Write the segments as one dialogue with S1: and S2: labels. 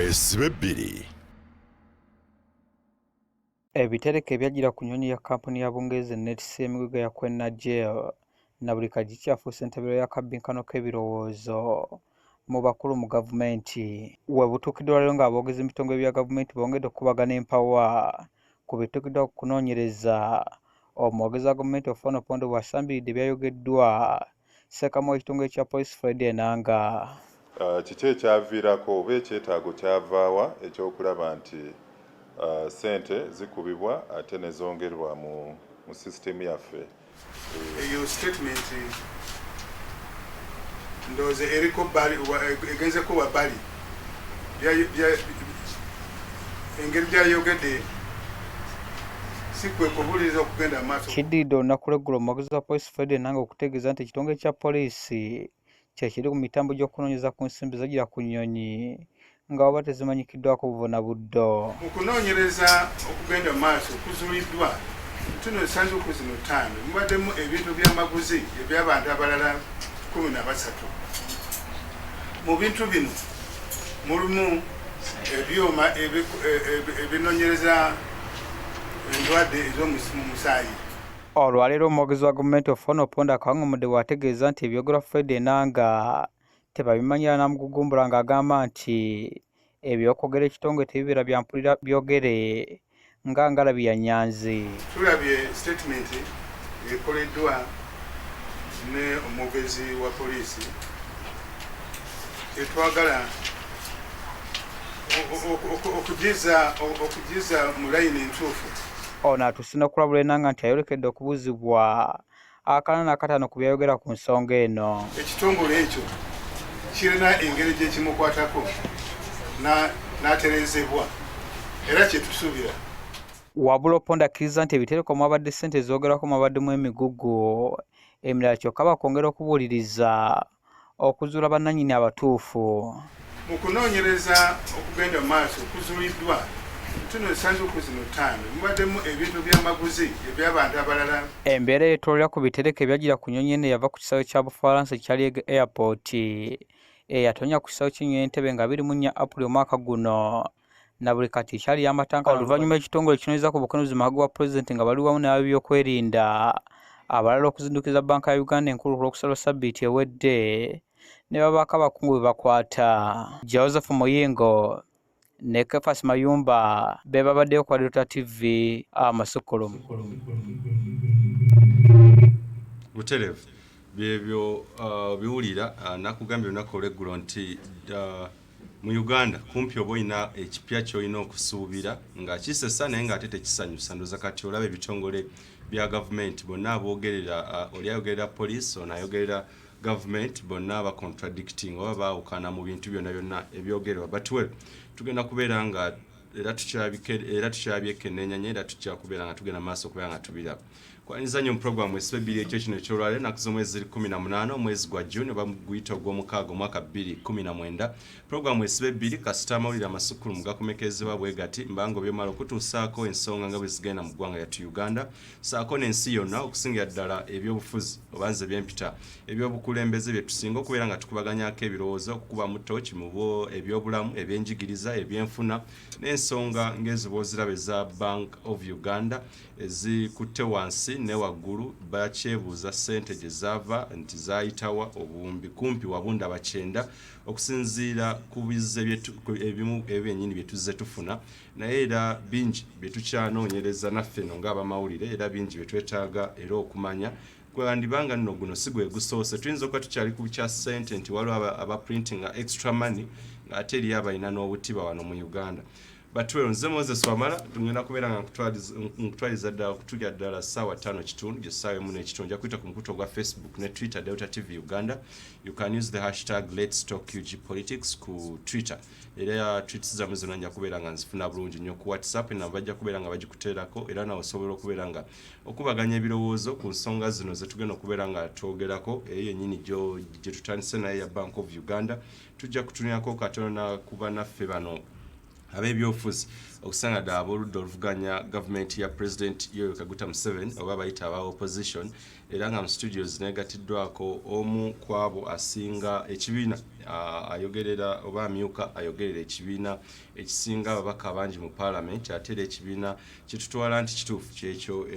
S1: Mwesibe bbiri.
S2: Ebitereke ebyajjira ku nnyonyi ya kampuni ya Bungereza Nets Emiguga ya Kwena Jail na buli kaji kyafuuse entabiro y'akabbinkano k'ebirowoozo mu bakulu mu gavumenti. We butuukiddwa leero ng'aboogezi mu bitongole bya gavumenti bongedde okukubagana empawa ku bituukiddwa ku kunoonyereza omwogezi wa gavumenti Ofuono Oponda bw'asambiridde ebyayogeddwa Ssekamu w'ekitongole kya poliisi Fred Enanga.
S3: Kiki ekyaviirako oba ekyetaago kyavaawa ekyokulaba nti sente zikubibwa ate ne zongerwa mu sisitemu yaffe.
S4: Eyo statement ndowooza eriko egenzeko wabbali engeri gyayogedde si kwe kubuuliriza okugenda amaaso.
S2: Kiddiridde olunaku lw'eggulo omwogezi wa poliisi Fred Enanga okutegeeza nti ekitongole kya poliisi kyekiri ku mitambo gy'okunoonyeza ku nsimbi zajjira ku nnyonyi nga oba tezimanyikiddwako buvo na buddo.
S4: Mu kunoonyereza okugenda mu maaso kuzuuliddwa tuno essanduuku zino 5 mubaddemu ebintu by'amaguzi eby'abantu abalala 13. Mu bintu bino mulimu ebyuma ebinoonyereza endwadde ez'omusaayi.
S2: Olwaleero omwogezi wa gavumenti Ofuono Oponda akawangumudde bw'ategeeza nti ebyogerwa Fred Enanga tebabimanyira namugugumbula ng'agamba nti ebyokwogera ekitongole tebibeera bya mpulira byogere nga Ngalabi ya Nyanzi.
S4: Tulabye statement ekoleddwa ne omwogezi wa poliisi etwagala okugiza mu layini entuufu.
S2: Ono atuuse n'okulabula Enanga nti ayolekedde okubuuzibwa akana n'akataano ku byayogera ku nsonga eno.
S4: Ekitongole ekyo kirina engeri gyekimukwatako n'aterezebwa era kyetusuubira.
S2: Wabula Oponda akkiriza nti ebitereko mwabadde ssente zoogerako mwabaddemu emigugu emirala kyokka bakwongera okubuuliriza okuzuula bannannyini abatuufu.
S4: Mu kunoonyereza okugenda mu maaso kuzuuliddwa tuno essanduuku zino 5 mubaddemu ebintu by'amaguzi eby'abantu abalala.
S2: Embeera eyetoolera ku bitereke ebyajjira ku nnyonyi eno yava ku kisaawe kya Bufalansa ekyali airport eyatonya ku kisaawe ky'ennyonyi Entebbe nga 24 April omwaka guno na buli kati ekyali y'amatanka oluvannyuma ekitongole kinoonyeza ku bukenenuzi mu mago bwa pulezidenti nga bali wamu n'ab'ebyokwerinda abalala okuzindukiza bbanka ya Uganda enkulu olw'okusala ssabbiiti ewedde ne babaako abakungu be bakwata. Joseph Muyingo ne Kefas Mayumba be babaddeyo ku Adota TV Amasukulumu.
S5: Buterevu byebyo biwulira nakugambye olunaku olw'eggulo nti mu Uganda kumpi oba olina ekipya ky'olina okusuubira nga kisesa naye ng'ate tekisanyusa. Ndowooza kati olaba ebitongole bya gavumenti bonna aboogerera oli ayogerera poliisi ono ayogerera gavumenti bonna ba contradicting oba baawukana mu bintu byonna byonna ebyogerwa. But well tugenda kubeera nga era tukyabyekenneenya era tukyakubeera nga tugenda maaso okubeera nga tubiraba. Kwanyiza nnyo mu programu Mwesibe bbiri ekyo kino ekyolwaleero ennaku z'omwezi 18 omwezi gwa June oba guyita ogw'omukaaga omwaka 2019. Programu Mwesibe bbiri kasita amawulire amasukulumu gakomekerezebwa bwe gati mbanga byomala okutuusaako ensonga nga bwe zigenda mu ggwanga lyattu Uganda saako n'ensi yonna okusingira ddala ebyobufuzi oba nze byempita ebyobukulembeze bye tusinga okubeera nga tukubaganyako ebirowoozo okukuba mu ttooki mu ebyobulamu ebyenjigiriza ebyenfuna n'ensonga ng'ezo bw'oziraba eza Bank of Uganda ezikutte wansi ne waggulu bakyebuuza ssente gye zaava nti zaayitawa obuwumbi kumpi wabunda 9 okusinziira ku bizze ebimu ebyennyini bye tuzze tufuna naye era bingi bye tukyanoonyereza naffe no ng'abamawulire era bingi bye twetaaga era okumanya kwandibanga nno guno si gwe gusoose tuyinza okuba tukyali ku kya ssente nti waliwo abaprinting extra money ng'ate eriyo abalina n'obutiba wano mu Uganda. Batwero nze Moses Wamala tugenda kubeera nga nkutwaliza ddala okutulya ddala ssaawa 5:30 gye ssaawa 1:30 nja kuyita ku mukutu gwa Facebook ne Twitter Delta TV Uganda. You can use the hashtag Let's Talk UG Politics ku Twitter. Era tweets zammwe zonna nja kubeera nga nzifuna bulungi nnyo ku WhatsApp na bajja kubeera nga bagikuteerako era nawe osobola okubeera nga okubaganya ebirowoozo ku nsonga zino ze tugenda okubeera nga twogerako eyo yennyini gye tutandise naye ya Bank of Uganda. Tujja kutunirako katono na kuba naffe bano ab'ebyobufuzi okusanga ddala ab'oludda oluvuganya gavumenti ya President Yoweri Kaguta Museveni oba bayita aba opposition, era nga mu studios negatiddwako omu ku abo asinga ekibiina ayogerera oba amyuka ayogerera ekibiina ekisinga ababaka abangi mu Parliament, ate era ekibiina kitutwala nti kituufu kyekyo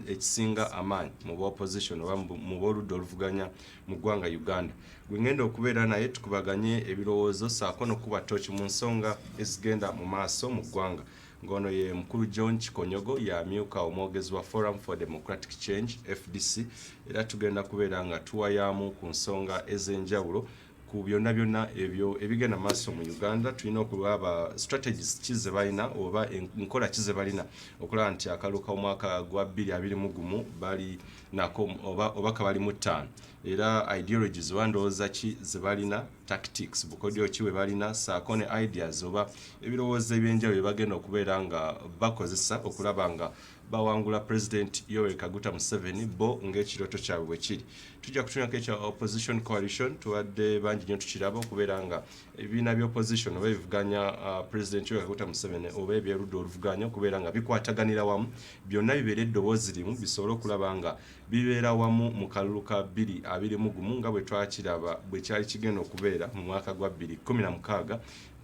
S5: ekisinga amaanyi mu ba opposition oba mu b'oludda oluvuganya mu ggwanga Uganda. Gwe ngenda okubeera naye tukubaganye ebirowoozo saako n'okuba ttooki mu nsonga ezigenda mu maaso mu ggwanga. Ngono ye mukulu John Kikonyogo yamyuka omwogezi wa Forum for Democratic Change FDC, era tugenda kubeera nga tuwayamu ku nsonga ez'enjawulo ku byonna ebyo ebigenda maaso mu Uganda. Tulina okulaba strategies kize balina oba enkola kize balina okulaba nti akaluka omwaka gwa 2021 bali nako oba kabali mu 5, era ideologies wandowooza ki ze balina, tactics bukodyo ki we balina, saako ne ideas oba ebirowoozo ebyenjawulo bagenda okubeera nga bakozesa okulaba nga bawangula President Yoweri Kaguta Museveni bo ng'ekirooto kyabwe bwe kiri. Tujja kutunyako ekya opposition coalition, tuwadde bangi nnyo tukiraba okubeera nga ebibiina by'opposition oba ebivuganya President Yoweri Kaguta Museveni oba ebyerudda oluvuganya okubeera nga bikwataganira wamu, byonna bibeera eddoboozi limu, bisobole okulaba nga bibeera wamu mu kalulu ka 2021 nga bwe twakiraba bwe kyali kigenda okubeera mu mwaka gwa 2016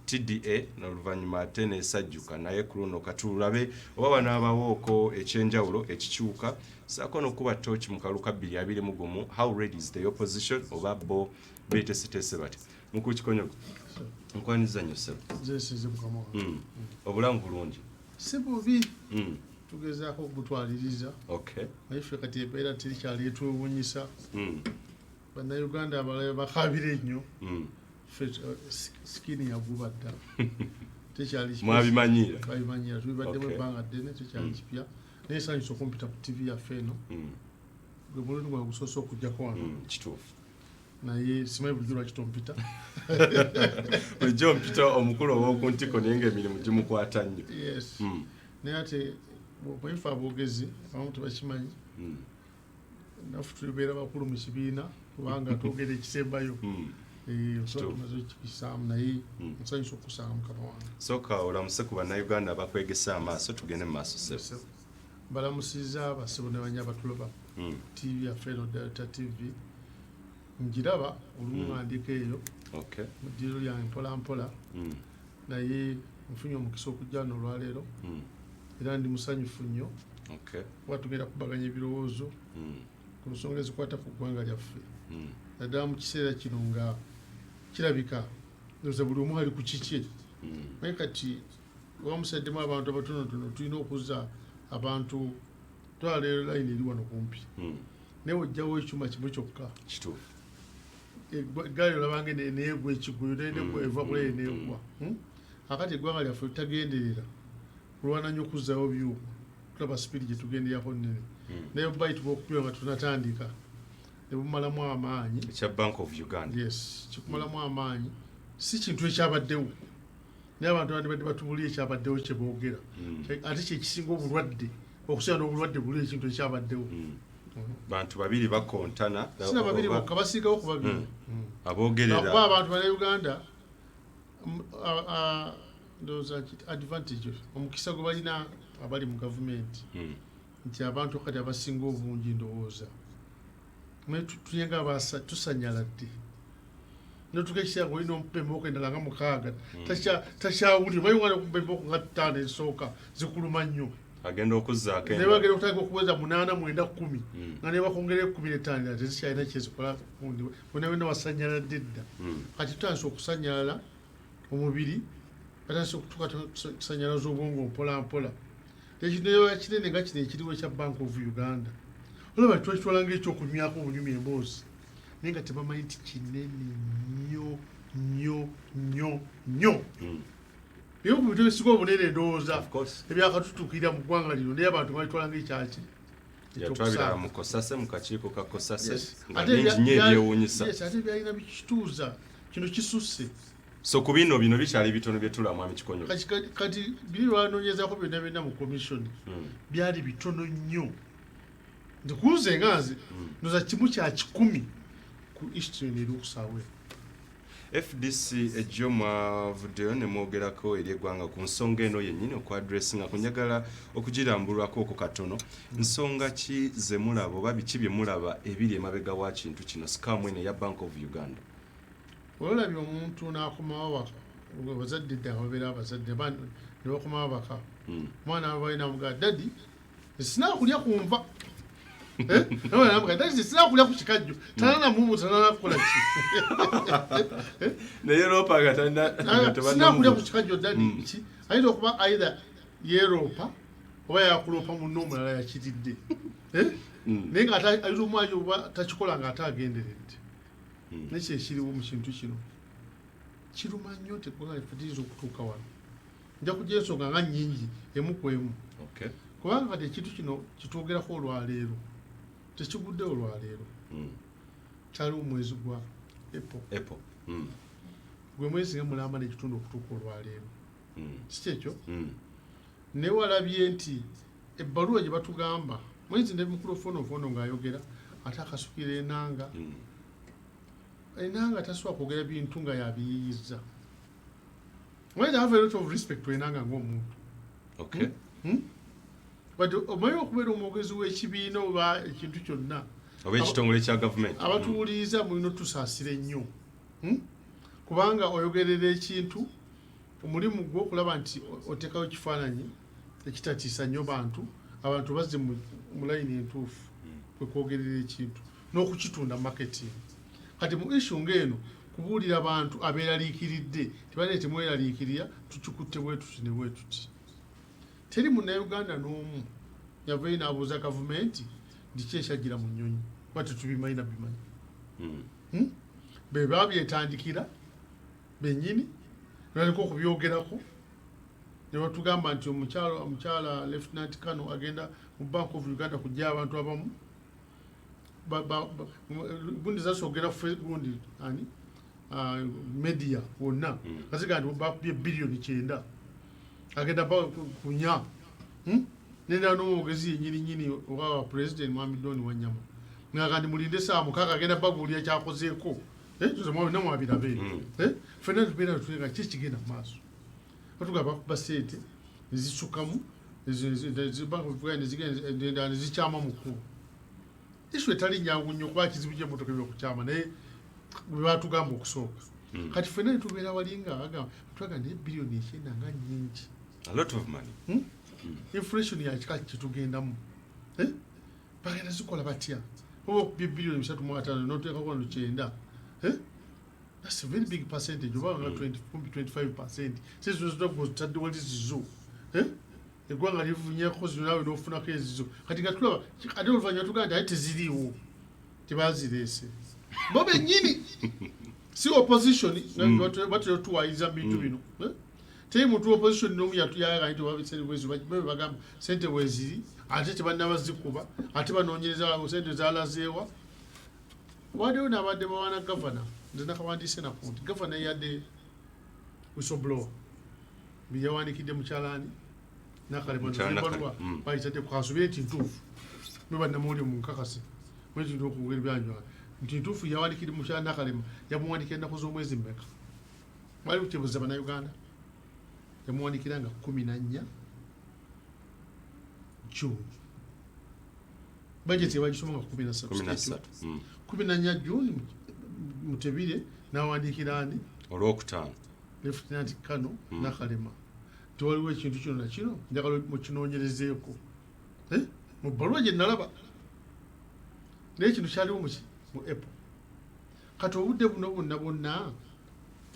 S5: TDA n'oluvannyuma ate n'esajjuka, naye ku luno katulabe oba banaabawooko ekyenjawulo ekikyuka, saako n'okuba ttooki mu kalulu ka 2021 how ready is the opposition oba bo beeteeseteese bati. Mukulu Kikonyogo, nkwaniza nnyo ssebo. Obulamu bulungi?
S1: Si bubi. Tugezaako okutwaliriza.
S5: Okay.
S1: Naye ffe kati embeera terikyali etwewuunyisa. Bannayuganda abalala bakabira ennyo. Skini yaguba ddala. Tekyali kipya.
S5: Mwabimanyira?
S1: Twabimanyira. Tubibaddemu ebbanga ddene, tekyali kipya. Naye sanyusa okumpita ku TV yaffe eno. Gwe mulundu gwa gusoose okujjako wano.
S5: Kituufu.
S1: Naye simanyi bulijjo lwaki tompita.
S5: Bulijjo mpita omukulu ow'okuntiko naye ng'emirimu gimukwata nnyo.
S1: Yes. Naye ate bw'ofa aboogezi abamu tebakimanyi. Naffe tubeera bakulu mu kibiina kubanga twogera ekisembayo. Tumaze okikisaamu naye nsanyusa okusanga mukama wange.
S5: Sooka olamuse ku bannayuganda abakwegesa amaaso tugende mu maaso ssebo.
S1: Balamusizza bassebo ne banya abatulaba TV yaffe eno Delta TV. Njiraba olumu ng'andika eyo mu ddiiro lyange mpolampola, naye nfunye omukisa okujja wano olwaleero era ndi musanyufu nnyo kuba tugenda kubaganya ebirowoozo ku nsonga ezikwata ku ggwanga lyaffe, naddala mu kiseera kino nga kirabika ndoza buli omu ali ku kikye. Naye kati wamusaddemu abantu abatonotono tulina okuzza abantu twaleero layini eri wano kumpi, naye ojjawo ekyuma kimu kyokka.
S5: Kituufu.
S1: Eggaali olabanga neegwa ekiguyo nenegwa eva kule eneegwa. Akati eggwanga lyaffe tutagenderera kulwana nnyo okuzzayo byuma, tulaba sipidi gye tugenderako nnene, naye bayiti bw'okupima nga tunatandika ne bumalamu amaanyi.
S5: Ekya Bank of Uganda.
S1: Yes, kikumalamu amaanyi. Si kintu ekyabaddewo, naye abantu bandibadde batubulira ekyabaddewo kye boogera, ate kyekisinga obulwadde okusinga n'obulwadde buli ekintu ekyabaddewo.
S5: Bantu babiri bakontana.
S1: Sina babiri bokka, basigawo ku babiri.
S5: Aboogerera.
S1: Nakuba abantu bannayuganda ndowooza advantage omukisa gwe balina abali mu gavumenti nti abantu kati abasinga obungi ndowooza tuyenga tusanyaladde notuka ekiseera olina omupembeoko endala nga 6 takyawulira bayungana okupembeoko nga 5 esooka zikuluma nnyo.
S5: Agenda okuzzaako
S1: naye bagenda okutandika okuweza 8, 9, 10 nga ne bakongera 15 tezikyalina kyezikola kundi bonna wasanyaladde dda. Kati tutandise okusanyalala omubiri, batandise okusanyalaza obwongo mpolampola. Ekintu kinene nga kino ekiriwo ekya Bank of Uganda olaba twekitwalanga ekyokunywako obunyumi emboozi, naye nga tebamanyi nti kinene nnyo nnyo nnyo nnyo. Ebyo ku bintu ebisinga obunene ndowooza ebyakatutuukirira mu ggwanga lino, naye abantu babitwalanga ekyaki
S5: yatwabira mu Kosase, mu kakiiko ka Kosase nga bingi nnyo ebyewuunyisa.
S1: Ate byalina bikituuza kino kisusse.
S5: So ku bino bikyali bitono bye tula Mwami Kikonyogo.
S1: Kati biri lwanoonyezaako byonna mu commission byali bitono nnyo. Ndikuuze nganze ndoza kimu kya 10 ku history n'eri okusaawe.
S5: FDC ejjo mwavuddeyo ne mwogerako eri eggwanga ku nsonga eno yennyini okwadressinga ku njagala okugirambulwako ku katono nsonga ki ze mulaba oba biki bye mulaba ebiri emabega wa kintu kino scam eno eya Bank of Uganda?
S1: Olabye omuntu n'akomawo waka abazadde dda ababeera abazadde ne bakomawo waka omwana abalina amugaa dadi sinaakulya kunva sinaakulya ku kikajjo tananamumu tananakukola ki
S5: naye loopaga
S1: sinaakulya ku kikajjo dadi ki ayinza okuba aitha yeeroopa oba yakuloopa munno omulala yakiridde naye nga ayita omwayo oba takikola nga ate agenderedde nekyo ekiriwo mu kintu kino kiruma nnyo tekulafetiriza okutuuka wano nja kujja ensonga nga nnyingi emu ku emu kubanga kati ekintu kino kitwogerako olwaleero tekigudde olwaleero kyaliwo omwezi gwa April gwe mwezi nga mulamba n'ekitundu okutuuka olwaleero kikyekyo naye walabye nti ebbaluwa gye batugamba mwezi ne mukulu ofonofono ng'ayogera ate akasukira enanga enanga tasobola kwogera bintu nga yabiyiyiza mwezi have a lot of respect to enanga ng'omuntu but omanyi okubeera omwogezi w'ekibiina oba ekintu kyonna
S5: oba ekitongole kya gavumenti
S1: abatuwuliriza mulina tusaasire nnyo kubanga oyogerera ekintu omulimu gwo okulaba nti oteekawo ekifaananyi ekitatiisa nnyo abantu bazze mu layini entuufu kwe kwogerera ekintu n'okukitunda marketing kati mu issue ng'eno kubuulira abantu abeeraliikiridde tibaleete mweraliikirira tukikutte bwe tuti ne bwe tuti teri munnayuganda n'omu yavayo n'abuuza gavumenti ndiki ekyajjira mu nnyonyi kuba tetubimanyi nabimanyi be babyetandikira bennyini naliko okubyogerako ne batugamba nti omukyala Lieutenant Kano agenda mu Bank of Uganda kujja abantu abamu gundi zasogera gundi ani media wonna kaziga nti bakubye billion 9 agenda kunya nenda n'omwogezi yennyini owa president Mwami Doni Wanyama ngagandi mulinde saa mukaaga agenda babuulira kyakozeeko tuzemwabe namwabirabe fena tubeera tutenga ki kigenda mu maaso batugamba bakuba sente nezisukamu nezikyama mu kkubo isu etali nyangu nnyo kuba kizibu gy'emmotoka ebyokukyama naye bwe batugamba okusooka kati fena netubeera walinga agamba twaganda ebbiliyoni 9 nga nnyingi
S5: a lot of money
S1: inflation ya kika kitugendamu bagenda zikola batya oba okubya ebbiliyoni 3.5 n'oteekako 9 that's a very big percentage oba nga 25%. Sezitadde wali zizo eggwanga livunyeko zino nawe n'ofunako ezizo kati nga tulaba ate oluvannyuma tuganda aye teziriiwo tebazireese bo bennyini si opposition batera tuwayiza bintu bino teri muntu opposition n'omu yatuyaga nti wabisente bagamba sente bweziri ate tebannaba zikuba ate banoonyereza sente zalazeewa waddewo n'abadde bawana gavana nze nakawandiise nako nti gavana yadde whistleblower byeyawandiikidde mukyalaani nakalemanbaluwa bayitadde kwasubire nti ntuufu mwebannamuwulire munkakase mwezi okugera byanjwa nti ntuufu yawandiikidde mukyala nakalema yamuwandiikira ennaku z'omwezi mmeka mwali kutebuza bannayuganda yamuwandiikira nga 14 June bajeti yabagisoma nga 14 June Mutebire n'awandiikira ani
S5: olwokutaano
S1: Lieutenant Kano nakalema tewaliwo ekintu kino nakino njagala mukinoonyerezeeko mu bbaluwa gye nalaba naye kino kyaliwo mu April kati obudde buno bonna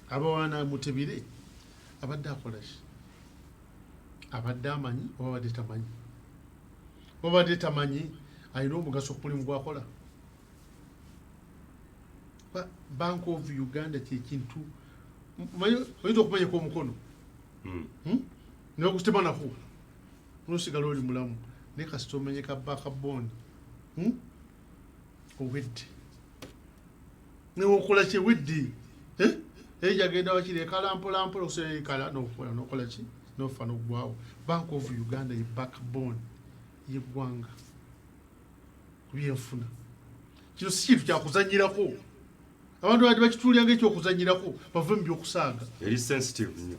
S1: abawaana Mutebire abadde akola ki abadde amanyi oba abadde tamanyi oba abadde tamanyi alina omugaso okulimu gwakola Bank of Uganda kyekintu oyinza okumanyako omukono nokutemanako nosigala oli mulamu naye kasita omenyeka backbone owedde newokola kyewedde ejagenda wakiri ekalampolampola okusekala nokola ki nofa nogwawo Bank of Uganda ye backbone yeggwanga kubyenfuna kino si kintu kyakuzanyirako abantu bali bakituulira ng'ekyokuzanyirako bave mu byokusaaga
S5: eri sensitive nnyo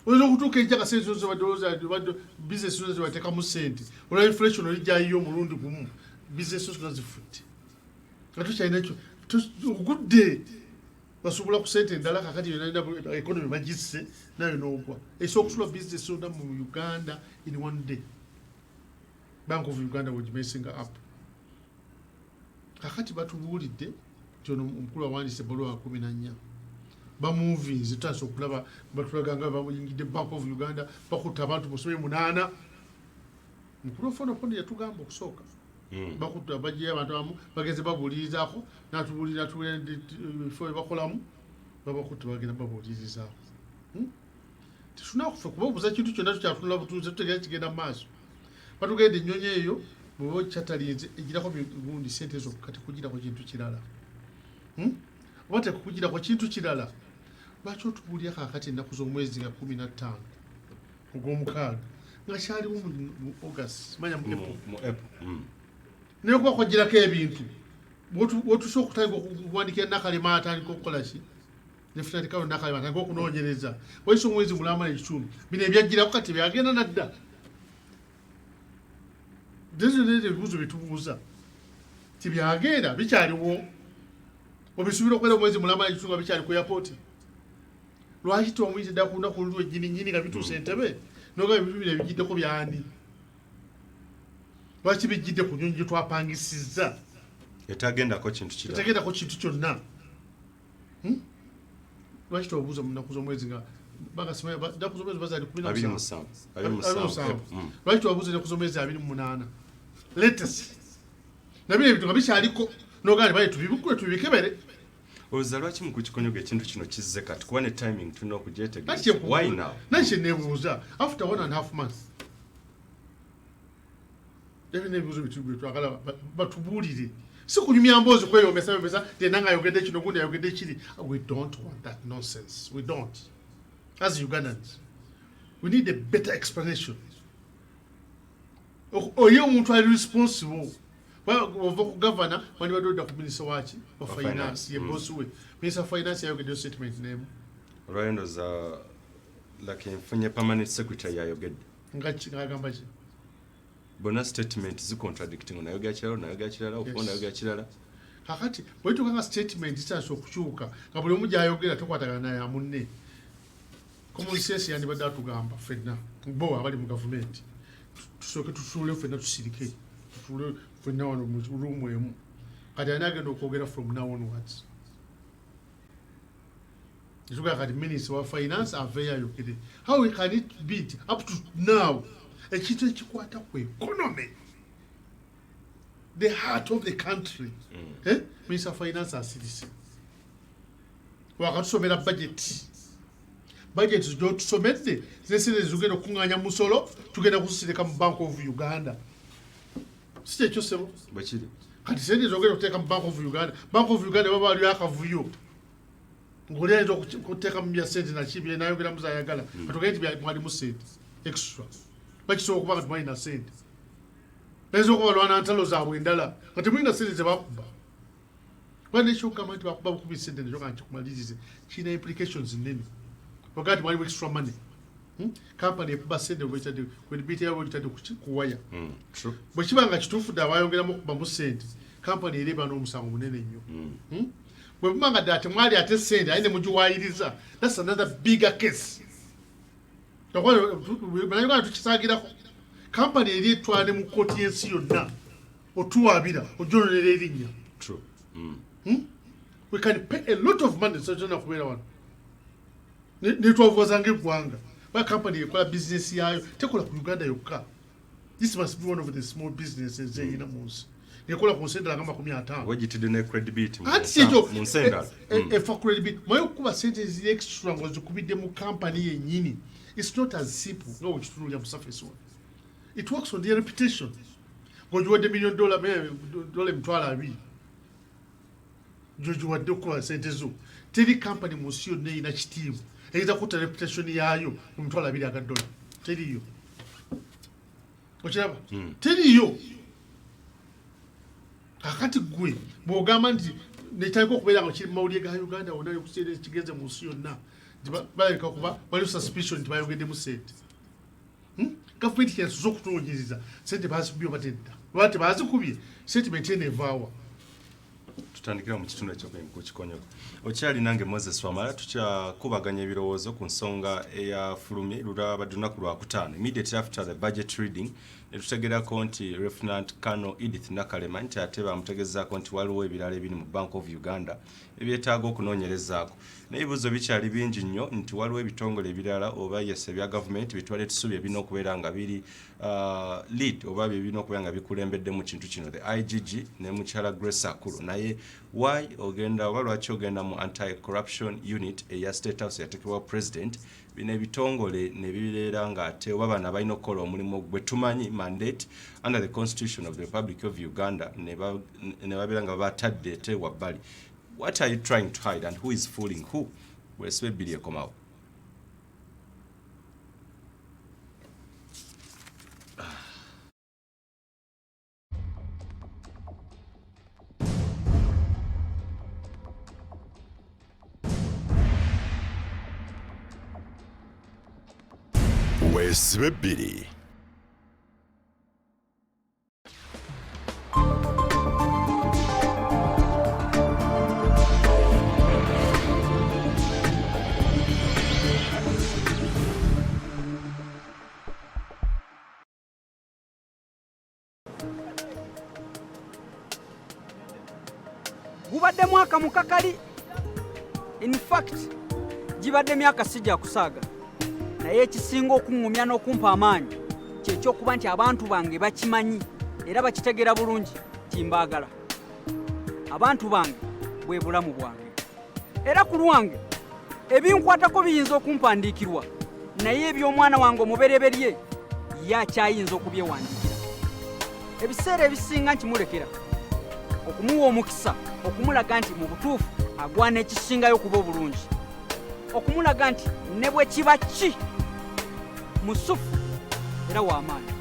S1: oyinza okutuuka ejja kasente zobadde bizinesi zona zebateekamu sente olwa inflation olijjayiyo omulundi gumu bizinesi zona zifudde nga tukyalina ekyo ogudde basobola ku sente endala kakati yonalina economy bagisse nayo n'ogwa esobola okusula bizinesi zonna mu Uganda in one day. Bank of Uganda was messing up. Kakati batubuulidde kyono omukulu awandiise ebbaluwa 14 bamovies etaasa okulaba batulaga nga bayingidde Bank of Uganda bakutta abantu musobe 8 mukulu ofonofono yatugamba okusooka bakutta bajja abantu abamu bagenze babuulirizaako n'atubuulira before bakolamu babakutta bagenda babuulirizaako tetunakufe kubabuuza kintu kyonna tukyatunula butuuze tutegeera kigenda mu maaso batugende ennyonyi eyo bw'oba kyatalinze egirako gundi sente zo kati kugirako kintu kirala oba tekukugirako kintu kirala lwaki otubuulira kaakati ennaku z'omwezi nga 15 ogw'omukaaga nga kyaliwo mu August manya mu April naye kuba kwagirako ebintu wotusobola okutandika okuwandikira Nakalema atandika okukola ki nefunatikawo Nakalema atandika okunoonyereza wayise omwezi mulamba n'ekitumi bino ebyagirako kati byagenda nadda ebibuuzo byetubuuza tibyagenda bikyaliwo obisuubira okubeera omwezi mulamba n'ekitumi nga bikyali ku airport lwaki tomuyite ddala ku lunaku lulwo ennyini nga bituusa Entebbe noga ebintu bino ebigiddeko byani lwaki bijjidde ku nnyonyi gye twapangisizza
S5: etagendako kintu kyonna lwaki tobuuza mu nnaku z'omwezi nga nnaku z'omwezi bazaali 27 lwaki tobabuuza ennaku z'omwezi 28 latest nabino ebintu nga bikyaliko nogaa bale tubikebere olowooza lwaki mu kukikonyoga ekintu kino kizze kati kuba ne timing tulina okugyetegereza why now
S1: nakye neebuuza after 1.5 months ebyo n'ebibuuzo byetwagala batubuulire si kunyumya mboozi kweyombesa tena ayogedde kino gundi ayogedde kiri. We don't want that nonsense. We don't. As Ugandans, we need a better explanation. Oyo omuntu ali responsible governor when we do the minister of finance ye boss we minister of finance ayogedde statement name
S5: Ryando's like mfunye permanent secretary ayogedde
S1: ngagamba ki
S5: bona statement zi contradicting nayoga kirala ofonda yoga kirala
S1: kakati bwetu kanga statement zitaso okukyuka nga buli omu gyayogera tokwatagana naye amunne common sense yandi badda tugamba fenna bo abali mu government tusoke tusule fenna tusirike tusule fenna wano mu room emu kati anagenda okwogera from now onwards Isuga kati minister wa finance aveya yokede how can it be up to now ekintu ekikwata ku economy the heart of the country minister of finance asirisi wakatusomera budget zjo tusomedde zesere zugenda okunganya musolo tugenda kusirika mu Bank of Uganda si ekyo sebo
S5: bakiri
S1: kati sente zogenda okuteeka mu Bank of Uganda baba ali akavuyo ngoleza okuteeka mu bya sente na kibye nayogera muzayagala katugende bya mwali mu sente extra bakisobola okuba nga tumalina sente naeza okuba balwana ntalo zaabwe endala nga temulina sente zebakuba wali nekyokugamba nti bakuba bukubi sente nekyo nga nkikumalirize kirina implications nnene ogati mwalimu extra money company ekuba sente kwedibiti yabo kitadde kuwaya bwe kiba nga kituufu dde abayongeramu okubamu sente company ereba n'omusango munene nnyo bwe buba nga ddala temwali ate sente aye ne mugiwayiriza that's another bigger case Uganda tukisaagirako company eri etwale mu kooti y'ensi yonna otuwaabira ojononera erinnya we can pay a lot of money sojona kubeera wano netwavuwaza ng'eggwanga ba company ekola business yayo tekola ku Uganda yokka. This must be one of the small businesses eyina mu nsi nekola ku nsendera nga 50
S5: wagitidde ne credibility
S1: mu nsendera efa credibility mayo okuba sente eziri extra ngo zikubidde mu company yennyini. It's not as simple. No, it's true. You have surface one. It works on their reputation. Go you want $1 million dollar mtwala abi. Jojo wadde okuba sente zo. Teri company musio ne ina kitiibwa. Eyinza kutta reputation yayo mu mtwala abiri aga dollar. Teriyo. Okiraba? Teriyo. Kakati gwe bw'ogamba nti nekyalika okubeera nga kiri mu mawulire ga Uganda wonna okuseera ekigenze mu nsi yonna baleka kuba waliwo suspicion nti bayogeddemu ssente gavumenti kyasoza okutunoonyereza ssente bazikubye oba tedda oba tebazikubye sentiment eno evaawa
S5: tutandikira mu kitundu ekyokukikonyoka okyali nange Moses Wamala tukyakubaganya ebirowoozo ku nsonga eyafulumye lulabadde lunaku lwakutaano immediately after the budget reading netutegerako nti Lieutenant Colonel Edith Nakalema nti ate bamutegezaako nti waliwo ebirala ebiri mu Bank of Uganda ebyetaaga okunoonyerezaako n'ebibuuzo bikyali bingi nnyo nti waliwo ebitongole ebirala oba yese ebya gavumenti bitwale tusubi ebirina okubeera nga biri lead oba birina okubeera nga bikulembedde mu kintu kino the IGG ne mukyala Grace Akulu naye why ogenda oba lwaki ogenda mu anti-corruption unit eya State House yateekebwaho president bino ebitongole ne bibeera nga ate oba bano balina okukola omulimu gwe tumanyi mandate under the Constitution of the Republic of Uganda ne babeera nga batadde ate wabbali. What are you trying to hide and who is fooling who? Wesibe bbiri ekomawo.
S6: Wesibe bbiri.
S7: Gubadde mwaka mukakali. In fact, gibadde myaka sijja kusaaga. Naye ekisinga okuŋŋumya n'okumpa amaanyi kyekyokuba nti abantu bange bakimanyi era bakitegera bulungi timbaagala. Abantu bange bwe bulamu bwange. Era ku lwange ebinkwatako biyinza okumpandiikirwa naye eby'omwana wange omubereberye yakyayinza okubyewandiikira. Ebiseera ebisinga nkimulekera okumuwa omukisa okumulaga nti mu butuufu agwana ekisingayo kuba obulungi okumulaga nti ne bwe kiba ki musufu era w'amaanyi.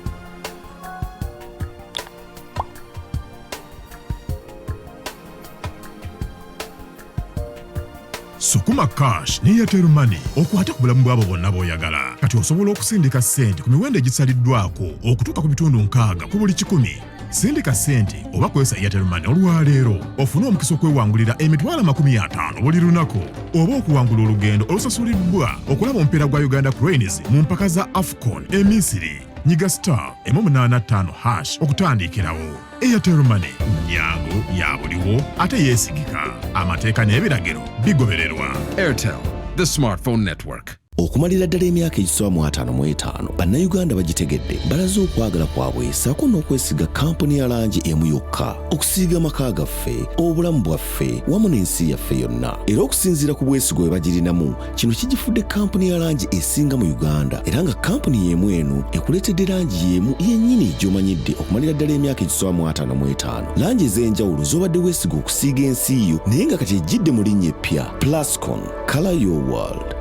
S6: Sukuma Cash ne Airtel Money okwata ku bulamu bw'abo bonna b'oyagala. Kati osobola okusindika ssente ku miwendo egisaliddwako okutuuka ku bitundu 6 ku buli 100. Sindika ssente oba kozesa Airtel Money olwaleero ofune omukisa okwewangulira emitwalo 50 buli lunaku oba okuwangula olugendo olusasuliddwa okulaba omupiira gwa Uganda Cranes mu mpaka za AFCON Misiri. Nyiga *885# okutandikirawo. Airtel Money nyangu ya buliwo ate yeesigika. Amateeka n'ebiragiro bigobererwa.
S8: Airtel, the smartphone network.
S9: Okumalira ddala emyaka egisoba mu 55 bannayuganda bagitegedde balaze okwagala kwabwe ssaako n'okwesiga kampuni ya langi emu yokka okusiiga amaka gaffe obulamu bwaffe wamu n'ensi yaffe yonna era okusinziira ku bwesigo bwe bagirinamu kino kigifudde kampuni ya langi esinga mu Uganda era nga kampuni y'emu eno ekuleetedde langi y'emu yennyini gy'omanyidde okumalira ddala emyaka egisoba mu 55 langi ez'enjawulo z'obadde weesiga okusiiga ensi yo naye nga kati ejjidde mu linnya eppya Plascon, Color Your World.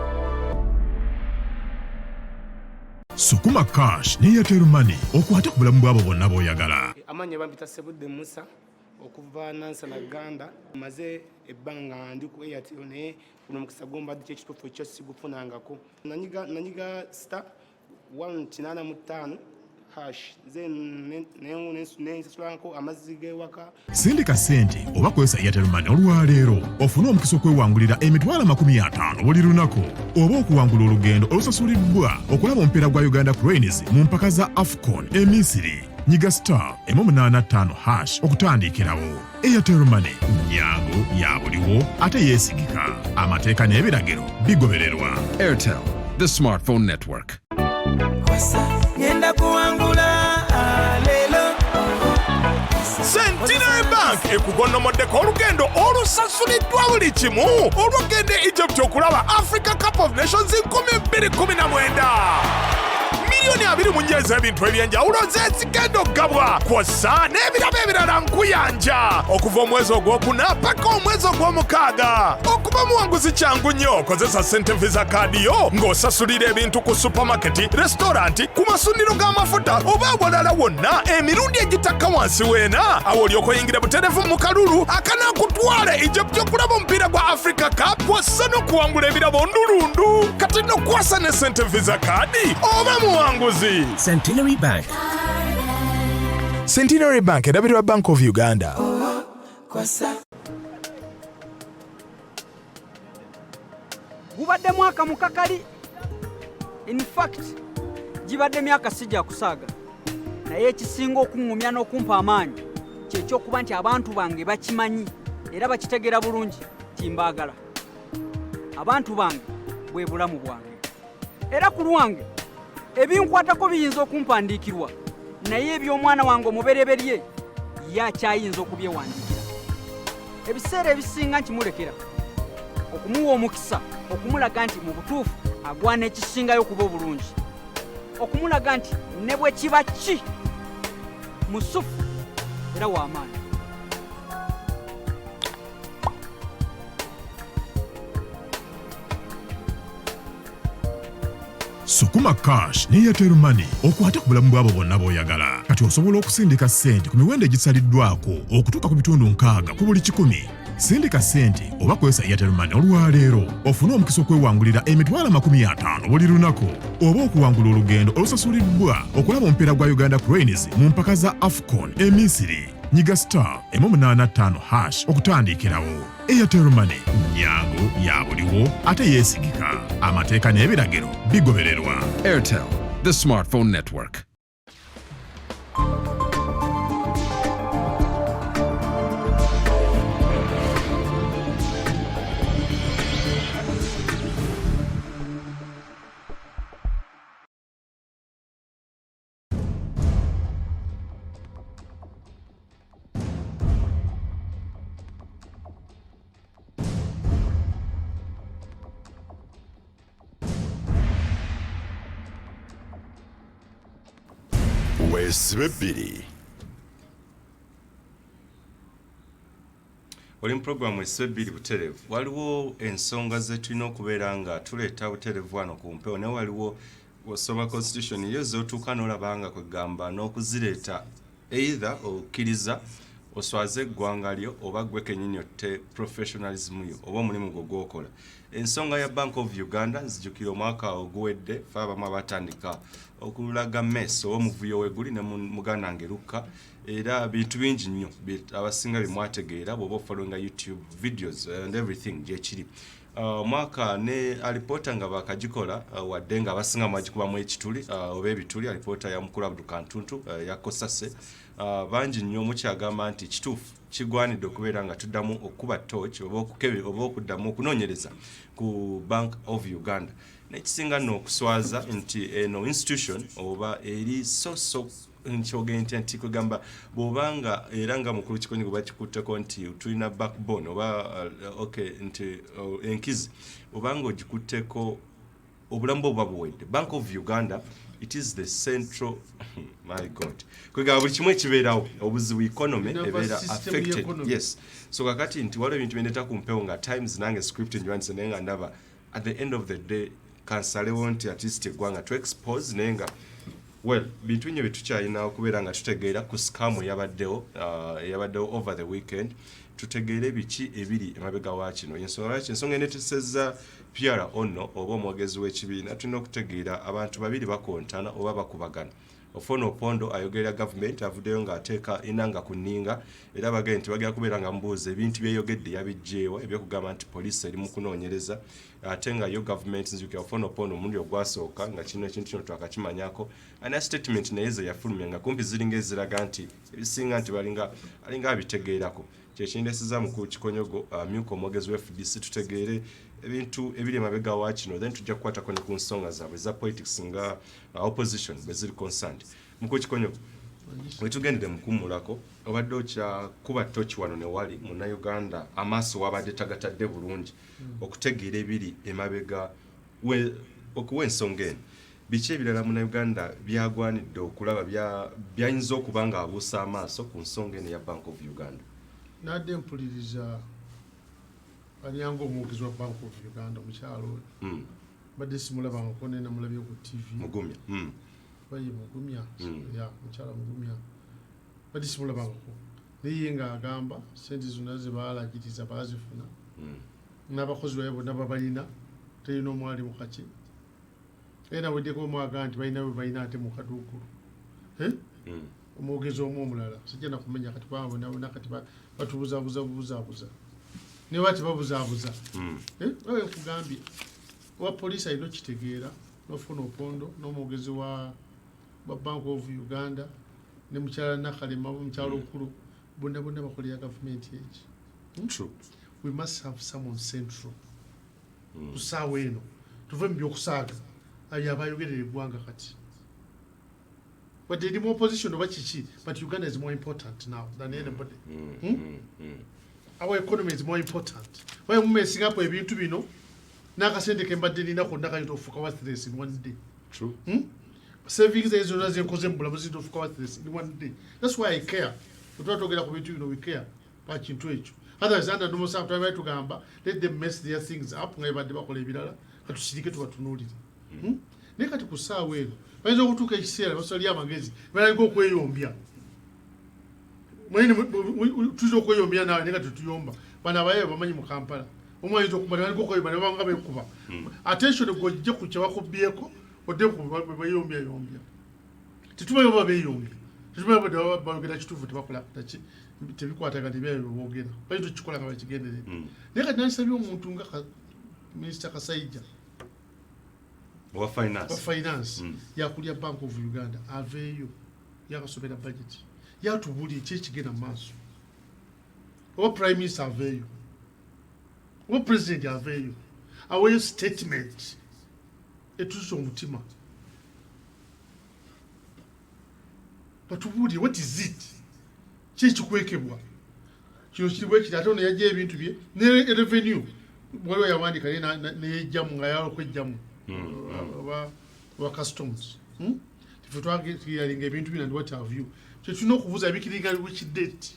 S6: Sukuma Cash ne Airtel Money okwata ku bulamu bw'abo bonna b'oyagala.
S10: Amanya bampita Sebudde Musa okuva Nansana Uganda maze ebbanga ndi ku Airtel naye kuno mukisa gomba ddi kyekituufu ekyo sigufunangako nanyiga *185# nensasulako amazzi g'ewaka.
S6: Sindika ssente oba kozesa Airtel Money olwaleero ofune omukisa okwewangulira emitwalo 50 buli lunaku oba okuwangula olugendo olusasuliddwa okulaba omupiira gwa Uganda Cranes mu mpaka za AFCON Misiri. Nyiga *885# okutandikirawo. Airtel Money nyangu ya buliwo ate yeesigika. Amateeka n'ebiragiro bigobererwa.
S8: Airtel, the smartphone network.
S11: Ngenda kuwangula lelo.
S6: Centenary Bank ekugonnomoddeko olugendo olusasuliddwa buli kimu olw'okugenda Egypt okulaba Africa Cup of Nations 2019. miliyoni 24 ez'ebintu ebyenjawulo zezigenda okugabwa kw'ossa n'ebirabo ebirala nkuyanja okuva omwezi ogwokuna paka omwezi ogw'omukaaga. Okuba muwanguzi kyangu nnyo. Kozesa ssente visa kaadi yo ng'osasulira ebintu ku supamaketi, restauranti, ku masundiro g'amafuta oba awalala wonna emirundi egitakka wansi weena. Awo olyoka oyingira butereevu mu kalulu akanaakutwala Egypt okulaba omupiira gwa Africa Cup kw'ossa n'okuwangula ebirabo ndulundu. Kati n'okwasa ne ssente visa kaadi oba muwanguzi.
S12: Centenary Bank.
S6: Centenary Bank erabirwa Bank of Uganda.
S7: Gubadde mwaka mukakali. In fact, gibadde myaka sijja kusaaga. Naye ekisinga okuŋŋumya n'okumpa amaanyi ky'ekyokuba nti abantu bange bakimanyi era bakitegera bulungi timbaagala. Abantu bange bwe bulamu bwange. Era ku lwange ebinkwatako biyinza okumpandiikirwa naye eby'omwana wange omubereberye yakyayinza okubyewandiikira. Ebiseera ebisinga nkimulekera okumuwa omukisa okumulaga nti mu butuufu agwana ekisingayo okuba obulungi, okumulaga nti ne bwe kiba ki musufu era w'amaanyi.
S6: Sukuma Cash ne Airtel Money okwata ku bulamu bw'abo bonna b'oyagala. Kati osobola okusindika ssente ku miwendo egisaliddwako okutuuka ku bitundu 6 ku buli 100. Sindika ssente oba kwesa Airtel Money olwaleero ofune omukisa okwewangulira emitwalo 50 buli lunaku oba okuwangula olugendo olusasuliddwa okulaba omupiira gwa Uganda Cranes mu mpaka za AFCON Misiri. Nyiga *185# okutandikirawo. Airtel Money nyangu ya buliwo ate yeesigika. Amateeka n'ebiragiro bigobererwa.
S8: Airtel, the smartphone network.
S13: Weesibe bbiri.
S5: Oli mu programu Weesibe bbiri butereevu. Waliwo ensonga ze tulina okubeera nga tuleeta butereevu wano ku mpewo naye waliwo osoma constitution yo z'otuuka n'olaba nga kwegamba n'okuzireeta either okkiriza oswaze eggwanga lyo oba gwe kennyini otte professionalism yo oba omulimu gwo gw'okola. Ensonga ya Bank of Uganda nzijukira omwaka oguwedde fe abamu abatandika okulaga mess omuvuyo weguli ne muganda ngeruka era bintu bingi nnyo abasinga bimwategeera bw'oba ofollowinga YouTube videos and everything gyekiri. Mwaka ne alipota nga bakagikola wadde nga abasinga mwagikubamu ekituli oba ebituli alipota ya mukulu Abdul Kantuntu yakosase bangi nnyo mukyagamba nti kituufu kigwanidde okubeera nga tuddamu okuba torch oba okuddamu okunoonyereza ku Bank of Uganda. Nekisinga nno okuswaza nti eno institution oba eri so nkyogente nti kugamba bw'obanga era nga mukulu kikonyi bwe bakikutteko nti tulina backbone oba nti enkizi obanga ogikutteko obulamu bwo buba buwedde. Bank of Uganda, it is the central my god kwegamba buli kimu ekibeerawo obuzibu economy ebeera affected. Yes, so kakati nti waliwo ebintu byendeeta ku mpewo nga times nange script njwanise naye nga ndaba at the end of the day kansalewo nti at least eggwanga to expose naye nga well bintu binyo byetukyalina okubeera nga tutegeera ku scam eyabaddewo over the weekend tutegeere biki ebiri emabega wa kino. Ensonga enetesezza Pierre Ono oba omwogezi w'ekibiina tulina okutegeera abantu babiri bakontana oba bakubagana. Ofono Opondo ayogerera government avuddeyo ng'ateeka inanga ku nninga era bagenda nti bagenda kubeera nga mbuuza ebintu byeyogedde yabijjeewa ebyokugamba nti poliisi eri mu kunoonyereza ate nga yo government nzijukira Ofono Opondo omulundi ogwasooka nga kino ekintu kino twakakimanyako ana statement naye ze yafulumya nga kumpi ziringa eziraga nti ebisinga nti alinga abitegeerako. Kyekindesiza mu Kikonyogo myuka omwogezi wa FDC tutegeere ebintu ebiri emabega wa kino then tujja kukwatako ne ku nsonga zaabwe za politics nga opposition bwe ziri concerned. Mu Kikonyogo wetugendere mukummulako obadde okyakuba toki wano ne wali Munnayuganda amaaso wabadde tagatadde bulungi okutegeera ebiri emabega okuwa ensonga eno. biki ebirala mu Uganda byagwanidde okulaba byayinza okuba nga abuusa amaaso ku nsonga eno ya Bank of Uganda?
S1: Nadde mpuliriza alyango omwogezi wa Bank of Uganda omukyalo badde simulabangako naye namulabye ku TV
S5: Mugumya
S1: baye Mugumya ya mukyala Mugumya badde simulabangako naye nga agamba sente zonna ze baalagiriza baazifuna n'abakozi baabwe bonna babalina terina omwali mu kaki era weddeko omwaga nti balina bwe balina ate mu kaduukulu omwogezi omu omulala sijja nakumenya kati babo nabona kati batubuzaabuza ne bati babuzaabuza bawe nkugambye owa poliisi alina okitegeera n'ofuna opondo n'omwogezi wa Bank of Uganda ne mukyala Nakalema mukyalo okulu bonna bakolera gavumenti eki. We must have someone central kusaawa eno tuve mu byokusaaga ayo abayogerera eggwanga kati but the more opposition over Chichi, but Uganda is more important now than anybody. Our economy is more important. Why we may Singapore be to be no? Naka send the Kembadini na Naka to Fukawas in one day.
S5: True.
S1: Savings is as a cousin Blabazit of Fukawas in one day. That's why I care. We don't get up with you, we care. Patch into it. Others under no most after to Gamba, let them mess their things up, never the Bakole Vidala, but to see it what to know it. Neka to Kusawe. Waizo kutuka kisera basali amagezi bali go kweyombya mwene tuzo kweyombya na neka tutuyomba bana baye bamanyi mu Kampala omwayizo kubana bali go kweyombya banga bekuba attention go je kucha wakubyeko ode ku bayombya titubayo bayombya titubayo bagenda kitufu tebakola tachi tebikwata kali bya bogera bayizo kikola nga bakigendere neka nansabye omuntu nga Minister Kasaija
S5: wa finance
S1: yakulya Bank of Uganda aveyo yakasomera budget yatubuli ekigenda maaso o prime minister aveyo o president aveyo aweyo statement etuzo omutima batubuli what is it kikwekebwa kyo kiriwe kitatono yaje ebintu bye ne revenue waliwo yawandika ne yejjamu nga yalo kwejjamu wa customs if you talk hearing ebintu bina and what have you tuno kubuza bikiringa which date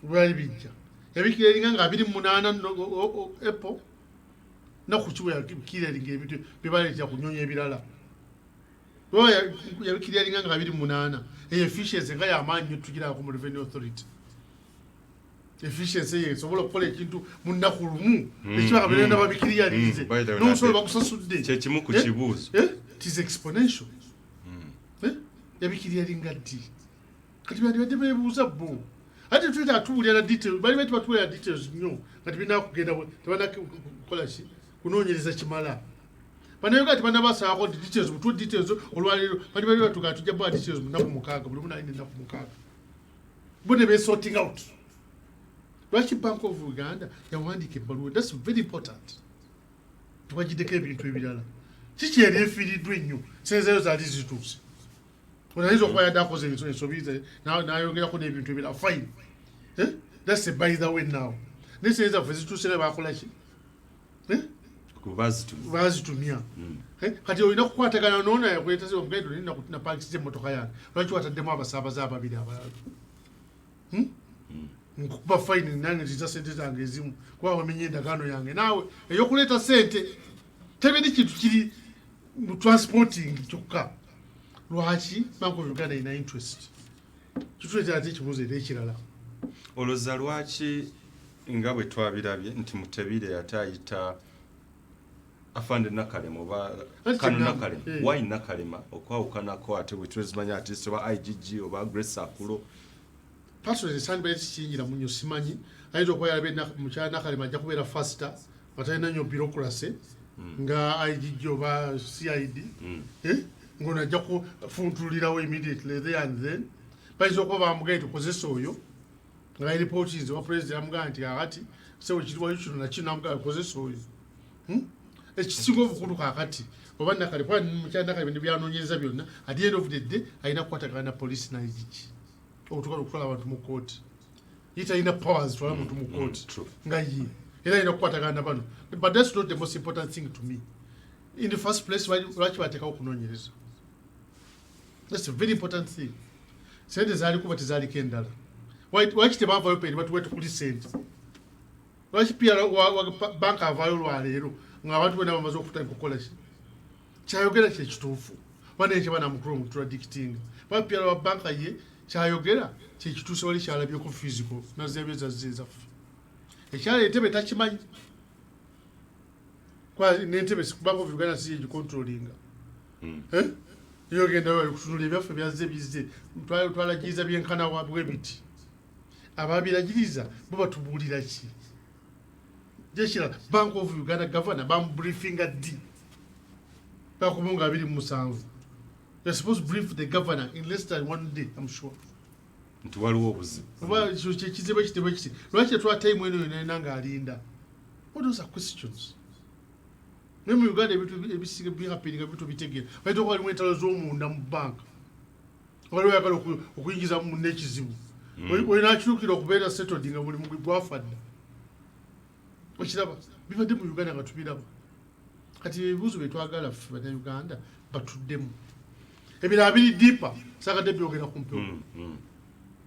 S1: wali bijja yabikiringa nga 28 April na kuchiwe yabikiringa ebintu bibale ya kunyonya ebirala yabikiringa nga 28 efficiency nga yamanyi tugira ku revenue authority efficiency yesobola okukola ekintu munnaku lumu ekibaga birenda babikiriyalinze n'omusobola bakusasudde
S5: kyekimu ku kibuuzo
S1: it is exponential yabikiriyalinga ddi kati bandibadde beebuuza bo ate tuleta atuwulira na details bali bati batuwulira details nnyo kati birina kugenda tebannakukola ki kunoonyereza kimala banayoga ati bannabasaako details butuwa details olwaliro bali batugaa tujja bwa details munaku mukaaga buli munalina ennaku mukaaga bo ne besorting out. Lwaki Bank of Uganda yawandika ebbaluwa? That's very important. Tubagideko ebintu ebirala. Kiki yali efiiriddwa ennyo senzeyo zaali zituuse. Onayinza okuba yadde akoze ensobi n'ayogerako n'ebintu ebirala fine. That's by the way now. Naye senza ffe zituuse ne baakola ki? Baazitumya. Kati olina kukwatagana n'ono yakuleeta omugendo nina napaakisiza emmotoka yange. Lwaki wataddemu abasaabaze ababiri abalala? Nkukuba fine nange nziza sente zange ezimu kuba wamenye endagaano yange naawe eyokuleeta sente tebedi kintu kiri mu transporting kyokka. Lwaki Bank of Uganda ina interest kituleetera ate ekibuuzo era ekirala
S5: olowooza lwaki nga bwe twabirabye nti Mutebire ate ayita Afande Nakalema oba Kano Nakalema why Nakalema okwawukanako ate bwe tuzimanya ati oba IGG oba Grace Akulo
S1: personally sandbed kinjira munyo simanyi ayito kwa yalabe mukyala Nakalema ajja kubeera faster batalina nnyo bureaucracy nga IGG oba CID ngono ajja kufuntulirawo immediately there and then bayinza okuba bamugaye tukozesa oyo nga iripotinze wa president amugaa nti kakati sewe kiriwayo kino nakino amugaa kozesa oyo ekisinga obukulu kakati oba Nakalema mukyala Nakalema ne byanoonyereza byonna at the end of the day alina kukwatagana na police na IGG okutuka okutwala abantu mu kooti yitalina powers twala muntu mu kooti nga ye era alina kukwatagana bano but that's not the most important thing to me. in the first place lwaki bateekawo okunoonyereza? That's a very important thing. Sente zaaliko batezaaliko endala. Lwaki tebaavaayo peni batuwete kuli sente? Lwaki pia banka avaayo lwaleero ng'abantu bonna bamaze okutandika okukola ki? Kyayogera kye kituufu. Banenje banamukulu omutradictinga. Pia wa banka ye kyayogera kye kituuse wali kyalabyeko physical nazeebeza zaffe. Ekyala entebe takimanyi. Kwa n'entebe Bank of Uganda si yegicontrollinga. Yogenda wali kutunula ebyaffe byazze bizze. Twalagiza byenkana wabwe biti. Ababiragiriza bo batubuulira ki? Jeshira Bank of Uganda governor briefing at D. Bakumunga 27. You're supposed to brief the governor in less than 1 day, I'm sure.
S5: Waliwo obuzibu.
S1: Oba kizibu ekiti. Lwaki twa time eno nanga alinda? What those are questions? Nemu Uganda ebisiga bihappening bitu bitegera. Baito kwali mwetalo z'omunda mu bank. Waliwo yakala okuyingiza mu nekizibu. Olina akirukira okubeera settled nga buli mugwi gwafadde. Okiraba bibadde mu Uganda nga tubiraba. Kati ebibuuzo bye twagala ffe Bannayuganda batuddemu. Ebirala biri deeper saakadde byogera ku mpewo.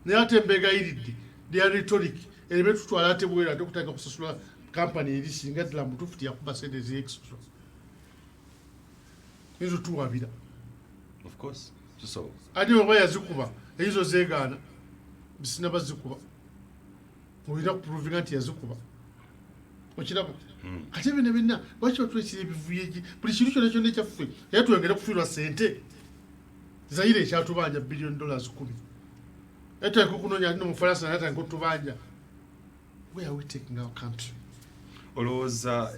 S1: Naye ate embeegayiridde they are rhetoric. Erebe tutwala ate bwera ate okutandika kusasula kampani eri singa ddala mutuufu teyakuba sente ez'extra. Ezo tuwabira.
S5: Of course. So.
S1: Ate oba yazikuba ezo zeegaana bisinaba zikuba. Olina kuprovinga nti yazikuba. Okiraba. Kati bino binna lwaki batwekira ebivuyeegi buli kintu kyonna kyonna ekyaffe era twongera kufiirwa sente. Zaire ekyatubanja $1 billion 10. Etweka okunoonya no Mufaransa naye atandika otubanja. Where are we taking our country?
S5: Olowooza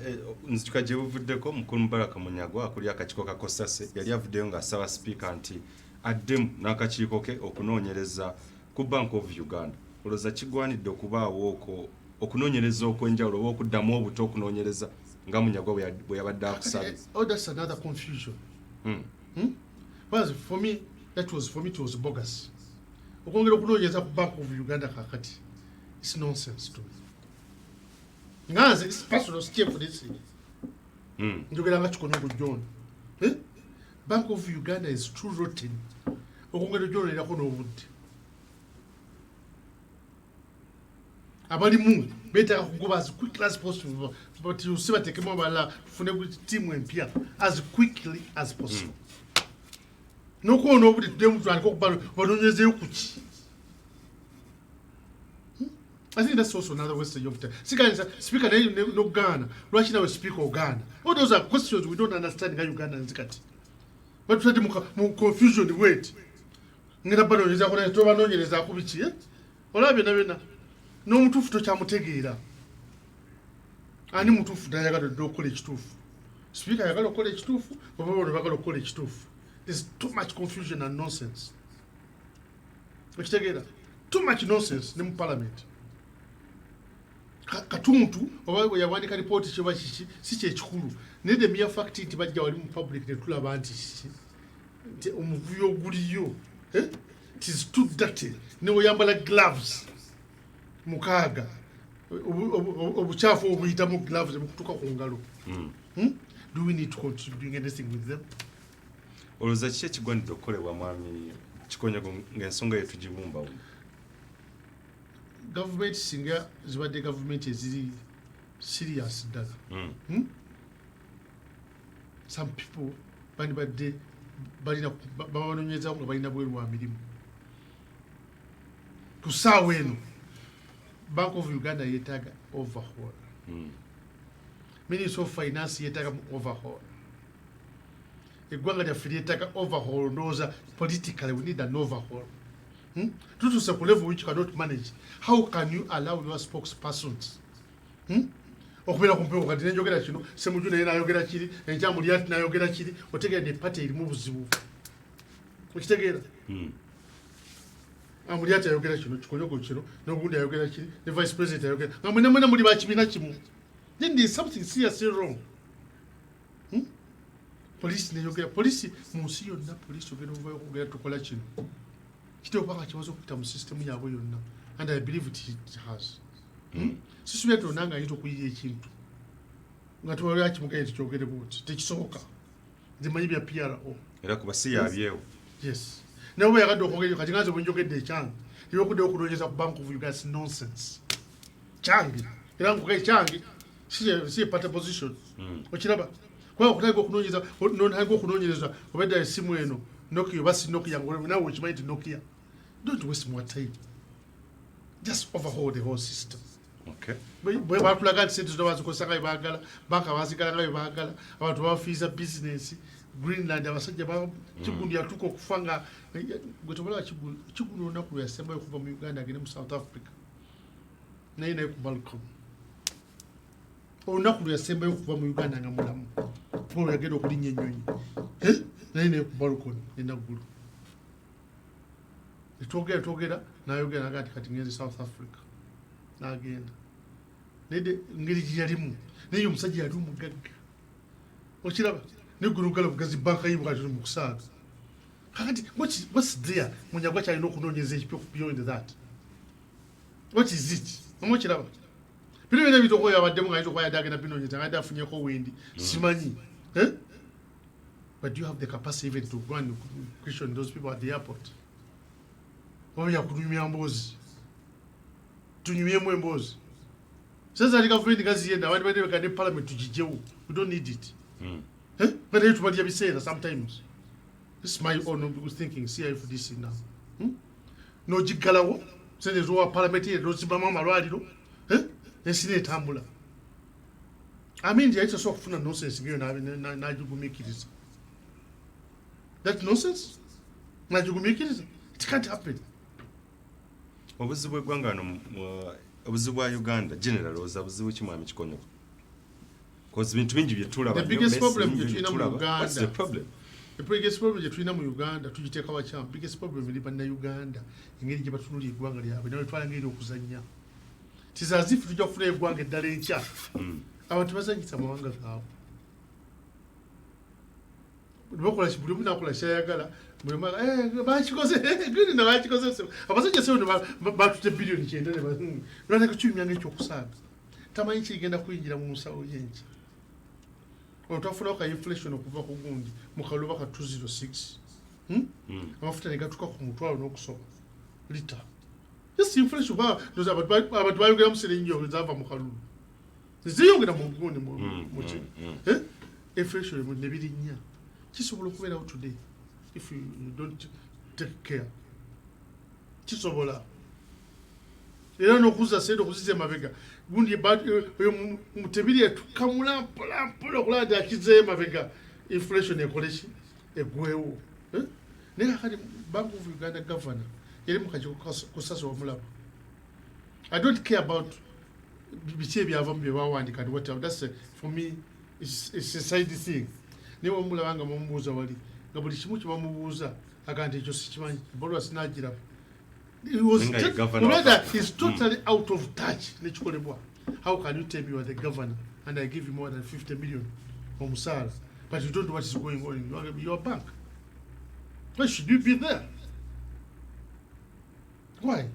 S5: nzituka gye buvuddeko mukulu Mubaraka Munyagwa akulira akakiiko ka Kosase yali avuddeyo ng'asaba sipiika nti addemu n'akakiiko ke okunoonyereza ku Bank of Uganda. Olowooza kigwanidde okubaawo okunoonyereza okwenjawulo oba okuddamu obuto okunoonyereza nga Munyagwa bwe yabadde akusabye.
S1: Oh, that's another confusion. Well, for me, it was bogus. Okwongera okunoonyereza ku Bank of Uganda kakati. It's nonsense to me. Ngaze this personal step for this thing. Njogera nga Kikonyogo John. Bank of Uganda is too rotten. Okwongera John erako n'obudde. Abalimu beetaaga kugoba as quickly as possible, but you see bateekemu abalala tufune ttiimu empya as quickly as possible. N'okuwona obudde tuddemu tutandika okubanoonyezeeyo ku ki? I think that's also another wastage of time. Speaker no Ghana. Lwaki nawe speak Uganda? All those are questions we don't understand nga Uganda nzikati. But tuli mu confusion wait. Ngenda banoonyeza kuna tobanoonyereza ku biki olabye na n'omutuufu tokyamutegeera. Ani mutuufu n'ayagala dda okukola ekituufu? Speaker ayagala okukola ekituufu oba bano bagala okukola ekituufu? There's too much confusion and nonsense. Okitegeera? Too much nonsense ne mu parliament. Katuntu oba yawandika report kiba kiki si kyekikulu. Naye the mere fact nti bajja wali mu public ne tulaba nti omuvuyo oguliyo it is too dirty. Ne oyambala gloves mukaaga obucaafu obuyitamu gloves bukutuka ku ngalo. Do we need to continue doing anything with them?
S5: Olowooza kiki ekigwanidde okukolebwa mwami Kikonyogo ng'ensonga yetu gibumbawo?
S1: Government singa zibadde government eziri serious ddala. Some people bandibadde balina babanoonyeza nga balina bweru wa mirimu. Ku ssaawa eno Bank of Uganda yeetaaga overhaul. Ministry of Finance yeetaaga overhaul. Eggwanga lyaffe lyetaaga overhaul. Ndowooza politically we need an overhaul. Tutuuse ku level which you cannot manage. How can you allow your spokespersons okubeera ku mpewo kati nenjogera kino Ssemujju naye n'ayogera kiri Enkyamuli n'ayogera kiri otegeera ne party erimu buzibu okitegeera Amulyat ayogera kino Kikonyogo kino n'ogundi ayogera kiri ne vice president ayogera nga mwena muli ba kibiina kimu. Then there is something seriously wrong. Police n'eyogera police mu nsi yonna police ogenda okuvayo okugera tukola kino kiteopanga kimaze okuyita mu system yaabwe yonna and I believe it has. Sisubira tonanga ayita okuyiya ekintu nga tuwalira kimugaye tukyogere bwoti tekisoboka. zimanyi bya PRO
S5: era kuba si yabyewo
S1: yes nawe yagadde okwogera kati nganze bwenjogedde ekyange ebyokuddeo okunoonyeza ku Bank of Uganda nonsense kyange era nkuga ekyange si party position okiraba kuba okutandika okunoonyereza obedda esimu eno Nokia oba si Nokia nawe okimanyi nti Nokia don't waste more time just overhaul the whole system.
S5: Okay.
S1: Bwe batulaga nti sente zobazikosa nga bebaagala banka bazigala nga bebaagala abantu bafiiza business Greenland abasajja Kigundi yatuuka okufa nga gwe tobalaba Kigundi olunaku lwe yasembayo okuva mu Uganda agende mu South Africa naye ku balcon olunaku lwe yasembayo okuva mu Uganda nga mulamu olwo yagenda okulinnya ennyonyi naye ku balcon enaggulu etwogera nayogera naga nti kati ngenze South Africa n'agenda naye ngeri gye yalimu naye omusajja yali omugagga okiraba negulugala bugazi banka yibuka tuli mu kusaaga kakati what's there munyagwa kyalina okunoonyeza ekipyo beyond that what is it omukiraba bino byonna bitokoyo abaddemu nga ayita okwayadde agenda binoonyeza nga ayadde afunyeko wendi simanyi but do you have the capacity even to go and question those people at the airport oya kunyumya mbozi tunyumyemu emboozi sasa ali gavumenti gaziyenda abantu badde ne parliament tugijewo we don't need it but naye tubalya biseera sometimes this is my own thinking see if this is now n'ogigalawo sente zowa parliament n'ozibamu amalwaliro ensi n'etambula amindi yali tasobola kufuna nonsense ngeyo n'agigumiikiriza that nonsense n'agigumiikiriza it can't happen.
S5: Obuzibu bw'eggwanga obuzibu bwa Uganda general obuzibu ki mwami Kikonyo because bintu bingi bye tulaba
S1: the biggest problem gye tulina mu Uganda
S5: what's the problem
S1: the biggest problem gye tulina mu Uganda tugiteeka wakyama biggest problem eri bannayuganda engeri gye batunula eggwanga lyabwe nawe twala ngeri okuzannya tizazifu tujja kufuna eggwanga eddala enkya abantu bazanyisa amawanga gaabwe bakola buli omu nakola kyayagala bakikoze gini na bakikoze abasajja sewo batute biliyoni 9 noleka kyumyanga ekyokusaaga tamanyi kigenda kuyingira mu nsawo y'enkya otwafuna ka inflation okuva ku gundi mu kaluba ka 206 amafuta ne gatuka ku mutwalo n'okusoba lita yes inflation abantu bayogera mu siringi zava mu kaluba ziyongera mu gundi mu inflation ne birinnya kisobola okubeerawo today if you don't take care kisobola era n'okuza sente okuziza emabega gundi mutebiri etukamula mpola okulaba akizeeyo emabega inflation ekoleki egwewo naye kakati Bank of Uganda governor yali mukakiko kusasa omulaba I don't care about biki ebyavamu bye bawandika and whatever that's for me it's a side thing niwe omulaba nga mumubuuza wali nga buli kimu kyebamubuuza akanti ekyo sikimanyi bolwa sinagiraba he's totally out of touch nekikolebwa how can you tell me you are the governor and I give you more than 50 million omusaala but you don't know what is going on in your bank? Why should you be there? Why?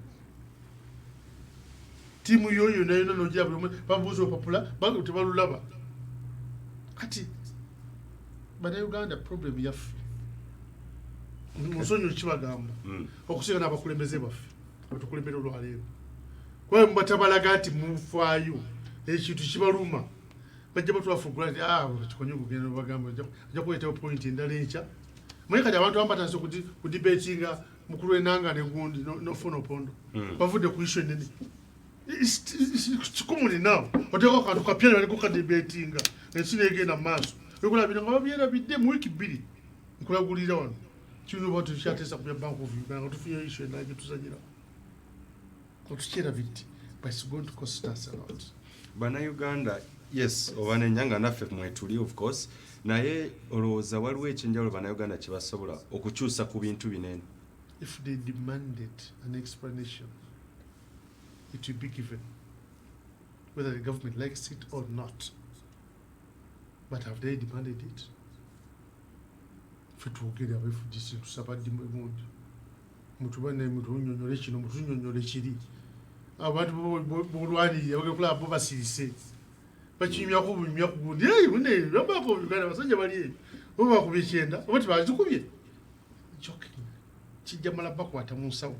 S1: Timu yoyo nayo nogira buli babuuza opapula bantu tebalulaba kati Uganda problem yaffe musonyo kibagamba okusinga n'abakulembeze baffe abatukulembera olwaleero kuba mubatabalaga nti mufaayo ekintu kibaluma bajja batwafugula nti Kikonyo kugenda bagamba ajja kuleetawo point endala enkya manye kati abantu abatanse kudibetinga mukulu w'enanga negundi nofuna opondo bavudde ku issue enene kikumuli nawo oteeka akantu kapya ne kukadibetinga ensi negenda mu maaso ekulabira nga babyerabidde mu wiiki 2 nkulagulira wano kino batu kyatesa ku Bank of Uganda tufunye issue endala gye tuzanyirawo otukyerabidde but it's going to cost us a lot.
S5: Bannayuganda yes obanennyanga naffe mwetuli of course naye olowooza waliwo ekyenjawulo Bannayuganda kye basobola okukyusa ku bintu binene.
S1: If they demanded an explanation it will be given whether the government likes it or not, but have they demanded it? Fe twogere abeefugisi tusabadde egundi mutubane mutunyonyole kino mutunyonyole kiri abantu bolwanirira bagekula abo basirise bakinyumyako bunyumya ku gundi mune Bank of Uganda basajja bali oba kubikyenda oba tibazikubye joking kijja mala bakwata mu nsawo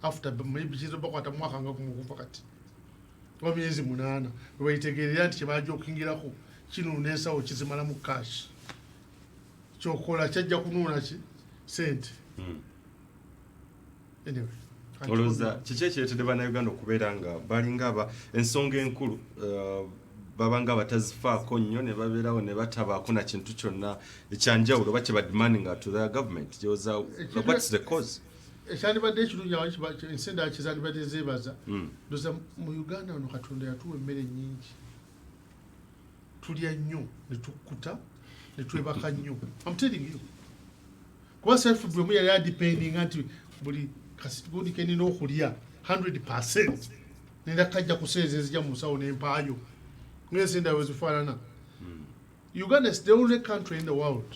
S1: after maybe kizo bakwata mu mwaka nga kumukufa kati wa myezi 8 webayitegerera nti kyebaja okingirako kino n'ensawo kizimala mu cash kyokola kyajja kunuuna ki sente anyway
S5: olowooza kiki ekireetedde bannayuganda okubeera nga balinga aba ensonga enkulu baba nga batazifaako nnyo ne babeerawo ne batabaako na kintu kyonna ekyanjawulo oba kye bademandinga to their government gyooza what's the cause
S1: ekyandibadde ekirungi ensenda yakizandibadde zeebaza ndoza mu Uganda wano Katonda yatuwa emmere nnyingi tulya nnyo ne tukkuta ne twebaka nnyo I'm telling you kuba self bwe mu yali adipendinga nti buli kasibudi kenina okulya 100% nenda kajja kuseeza ezijja mu nsawo n'empaayo ng'ensenda wezifaanana Uganda is the only country in the world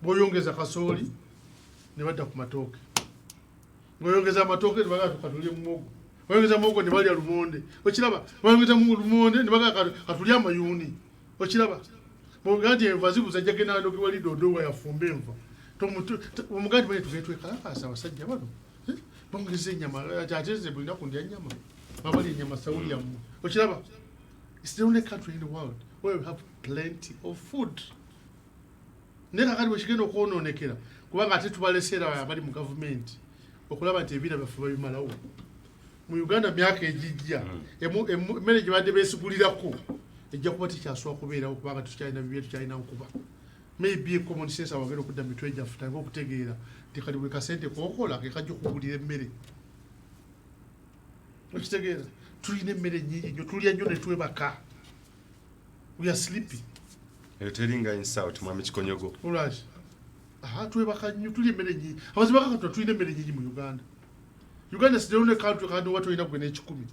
S1: bw'oyongeza kasooli ne badda ku matooke bw'oyongeza amatooke ne bagaa tukatulye muwogo bw'oyongeza muwogo ne balya lumonde okiraba bw'oyongeza mu lumonde ne bagaa katulye amayuuni okiraba bw'ogamba enva zibuza jjagenda ndogiwali doodowa yafumba enva omugandi bane tuve twekalakaasa abasajja bano bongeza ennyama ateze buli naku ndya nnyama babali ennyama sawuli yammwe okiraba it's the only country in the world where we have plenty of food naye kakati bwekigenda okwonoonekera kubanga ate tubaleseera abali mu gavumenti okulaba nti ebira byaffe babimalawo mu Uganda myaka egijja emmere gye badde beesigulirako ejja kuba tekyasobola kubeerawo kubanga tukyalina bibye tukyalina nkuba maybe common sense awagera okudda mu mitwe gyaffe tange okutegeera nti kati buli kasente kookola ke kajja okugulira emmere okitegeera tulina emmere nnyingi nnyo tulya nnyo ne twebaka we are sleepy
S5: teringa insult mwami Kikonyogo
S1: olwaki twebaka nnyo tulya emmere nnyingi abazibaka katula tulina emmere nnyingi mu Uganda is the only country kandi oba tolina gwe n'ekikumi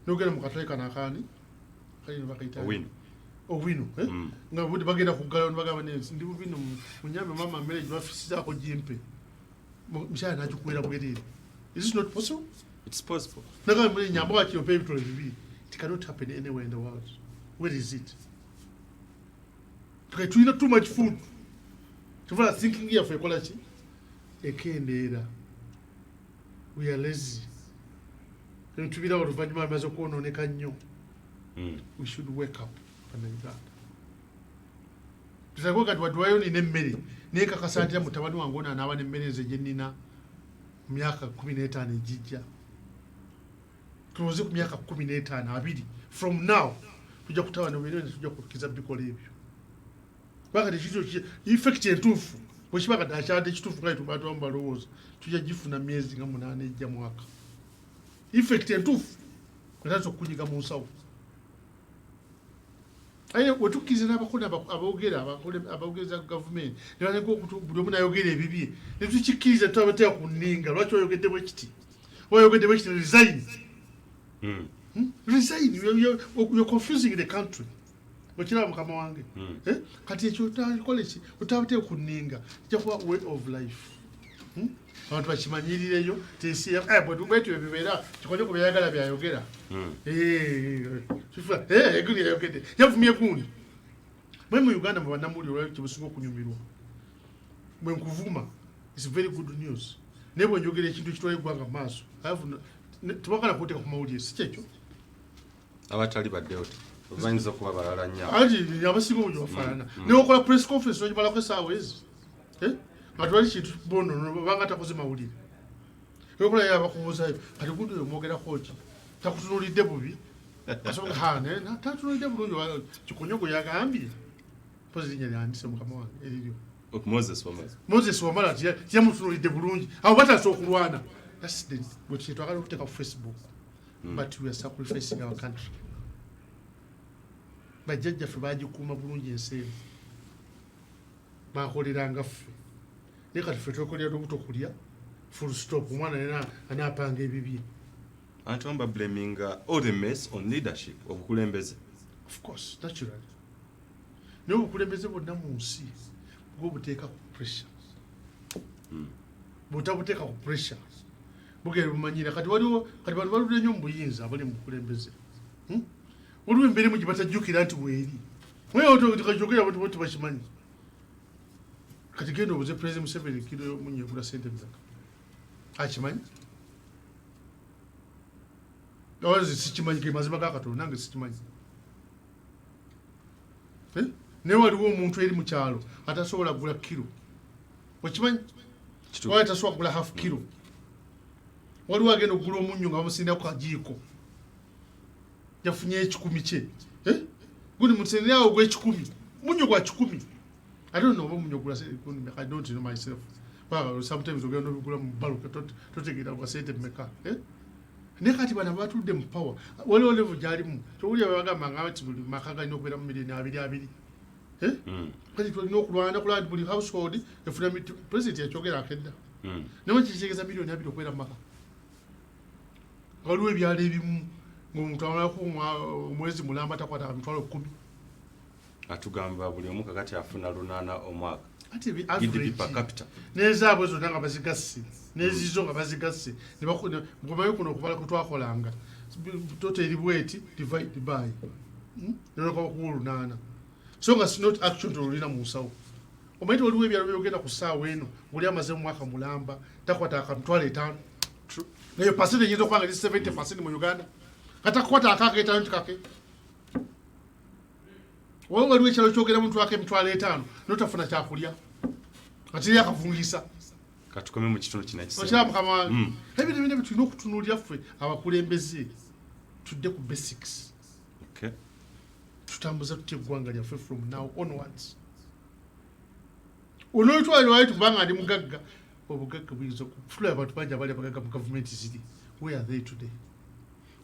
S1: n'ogenda mu katale kano akaani kali ne bakayita Owino nga budi bagenda kuggalawo ne bagamba ndi bubino munyambe mama mmere gye bafisizaako jimpe mukyala n'agikuwera bwereere is it not possible?
S5: It's possible.
S1: Naga mmere nyamba wakiyompa ebitole bibiri it cannot happen anywhere in the world. Where is it? Tulina too much food. Tuvala thinking yaffe ekola ki ekendeera. We are lazy. Tubirawo oluvannyuma amaze okwonooneka nnyo. We should wake up. Tusaako kati watuwayo nina emmere naye kakasa ntira mutabani wange ono anaaba n'emmere nze gye nnina mu myaka 15 egijja tuloze ku myaka 15 2 from now tujja kutawana bwene tujja kukiza bikola ebyo bakati ekyo effect entuufu bwekiba kati akyadde ekituufu nga tubaatu balowooza tujja gifuna myezi nga 8 ejja mwaka effect entuufu etaza okukunyiga mu nsawo aye wetukkiriza n'abakulu aboogeza gavumenti ne baleka buli omu nayogera ebibye ne tukikkiriza tutabateeka ku nninga lwaki oyogedde bwe kiti oyogedde bwe kiti resign resign you're confusing the country okiraba mukama wange kati ekyo otakola ki otabateeka ku nninga kijja kuba way of life abantu bakimanyirireyo bwetu ebibeera Kikonyogo byayagala byayogera eguli yayogedde yavumye gundi mwe mu Uganda mu bannamuli olwali kyebusinga okunyumirwa bwe nkuvuma is very good news naye bwe njogera ekintu ekitwala eggwanga mu maaso tebagala kuteeka ku mawulire si kyekyo
S5: abatali baddewo bayinza okuba balala nnyo
S1: abasinga obungi bafaanana naye okola press conference nogimalako esaawa ezi nga twali kintu bonono banga takoze mawulire okola yabakubuuzayo kati gundi oyo mwogerako ki takutunulidde bubi asobola tatunulidde bulungi Kikonyogo yagambye pozi linnya lyandise mukama wange eriryo Moses Wamala yamutunulidde bulungi abo batasobola okulwana bwe twagala okuteeka ku Facebook but we are sacrificing our country bajjajjaffe bagikuuma bulungi ensi eno bakoleranga ffe naye kati ffe twekolera obutokulya full stop omwana anaapanga ebibye
S5: anti wamba blaming all the mess on leadership obukulembeze
S1: of course naturally naye obukulembeze bwonna mu nsi bwobuteeka ku pressure bwotabuteeka ku pressure bugere bumanyira kati waliwo kati bantu baludde nnyo mu buyinza abali mu bukulembeze waliwo embeeremu gye batajjukira nti weeri mweyotekajogera bantu boti bakimanyi kati genda obuze President Museveni kilo y'omunyo egula sente mmeka akimanyi ozi sikimanyi ke mazima ga Katonda nange sikimanyi ne waliwo omuntu eri mu kyalo atasobola kugula kilo okimanyi wali atasobola kugula half kilo waliwo agenda okugula omunyo nga bamusindako kajiiko yafunye 10 kye gundi musindirawo ogw'ekikumi munyo gwa 10 I don't know omunyo gula I don't know myself but sometimes ogenda okugula mu baluka totegera kwa sente mmeka ne kati bana batudde mu power waliwo level gyalimu towulira bagamba nga bati buli maka galina okubeera mu milioni 2 kati tulina okulwana buli household efuna president yakyogera akedda nawe kitegeeza milioni 2 okubeera mu maka waliwo ebyalo ebimu ng'omuntu amalako omwezi mulamba takwata emitwalo 10
S5: atugamba buli omu kakati afuna 800 omwaka
S1: GDP per capita nezaabwe zonna nga bazigasse nezizo nga bazigasse ngomayo kuno okuvala kutwakolanga toteri bweti divide by nolekwa ku 8 so nga not action tolina mu nsawo omaite waliwo ebyalo byogenda ku ssaawa eno buli amaze mu mwaka mulamba takwata akamitwalo 5 nayo percentage yinza okubanga 70% mu Uganda katakwata akaka 5 kake waliwo ekyalo kyogera muntu wake emitwalo 5 notafuna kyakulya kati yakavungisa
S5: katukome mu kitundu kinakisa
S1: okiraba kama ebintu bino tulina okutunuulira ffe abakulembeze tudde ku basics tutambuza tutya eggwanga lyaffe from now onwards onootwaliro wali tubanga ndi mugagga obugagga buyinza okufulula abantu bangi abali abagagga mu gavumenti ziri where are they today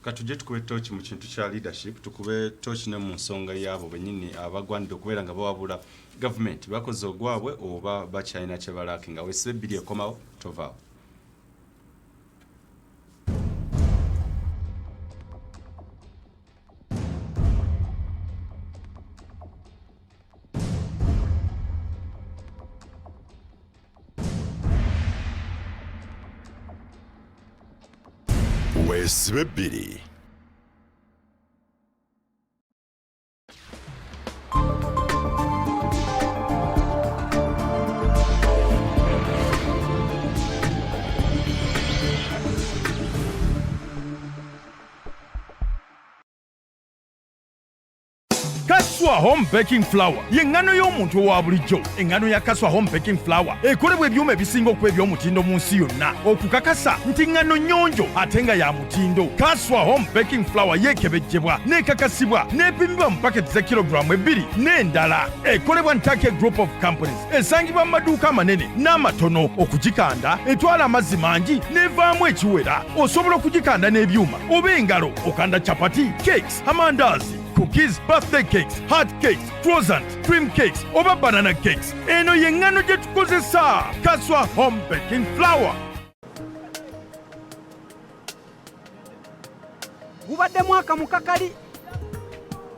S5: katujje tukube tochi mu kintu kya leadership tukube tochi ne mu nsonga yabo benyini abagwanide okubeera nga bawabula government bakoze ogwabwe oba bakyalina kye balakinga wesibe bbiri ekomawo tovaawo
S13: Wesibe bbiri.
S12: Kaswa Home Baking Flour yengano y'omuntu owa bulijjo. Engano ya Kaswa Home Baking Flour ekolebwa ebyuma ebisinga okuba eby'omutindo mu nsi yonna okukakasa nti ngano nnyonjo ate nga ya mutindo. Kaswa Home Baking Flour yeekebejjebwa n'ekakasibwa n'epimibwa mu paketi za kilogulaamu 2 n'endala. Ekolebwa Ntake Group of Companies esangibwa mu maduuka amanene n'amatono. Okugikanda etwala amazzi mangi n'evaamu ekiwera. Osobola okugikanda n'ebyuma oba engalo okanda chapati, cakes, amandazi, cookies, birthday cakes, hot cakes, croissant, cream cakes, oba banana cakes. Eno yengano gye tukozesa. Kaswa Home Baking Flour.
S7: Gubadde mwaka mukakali.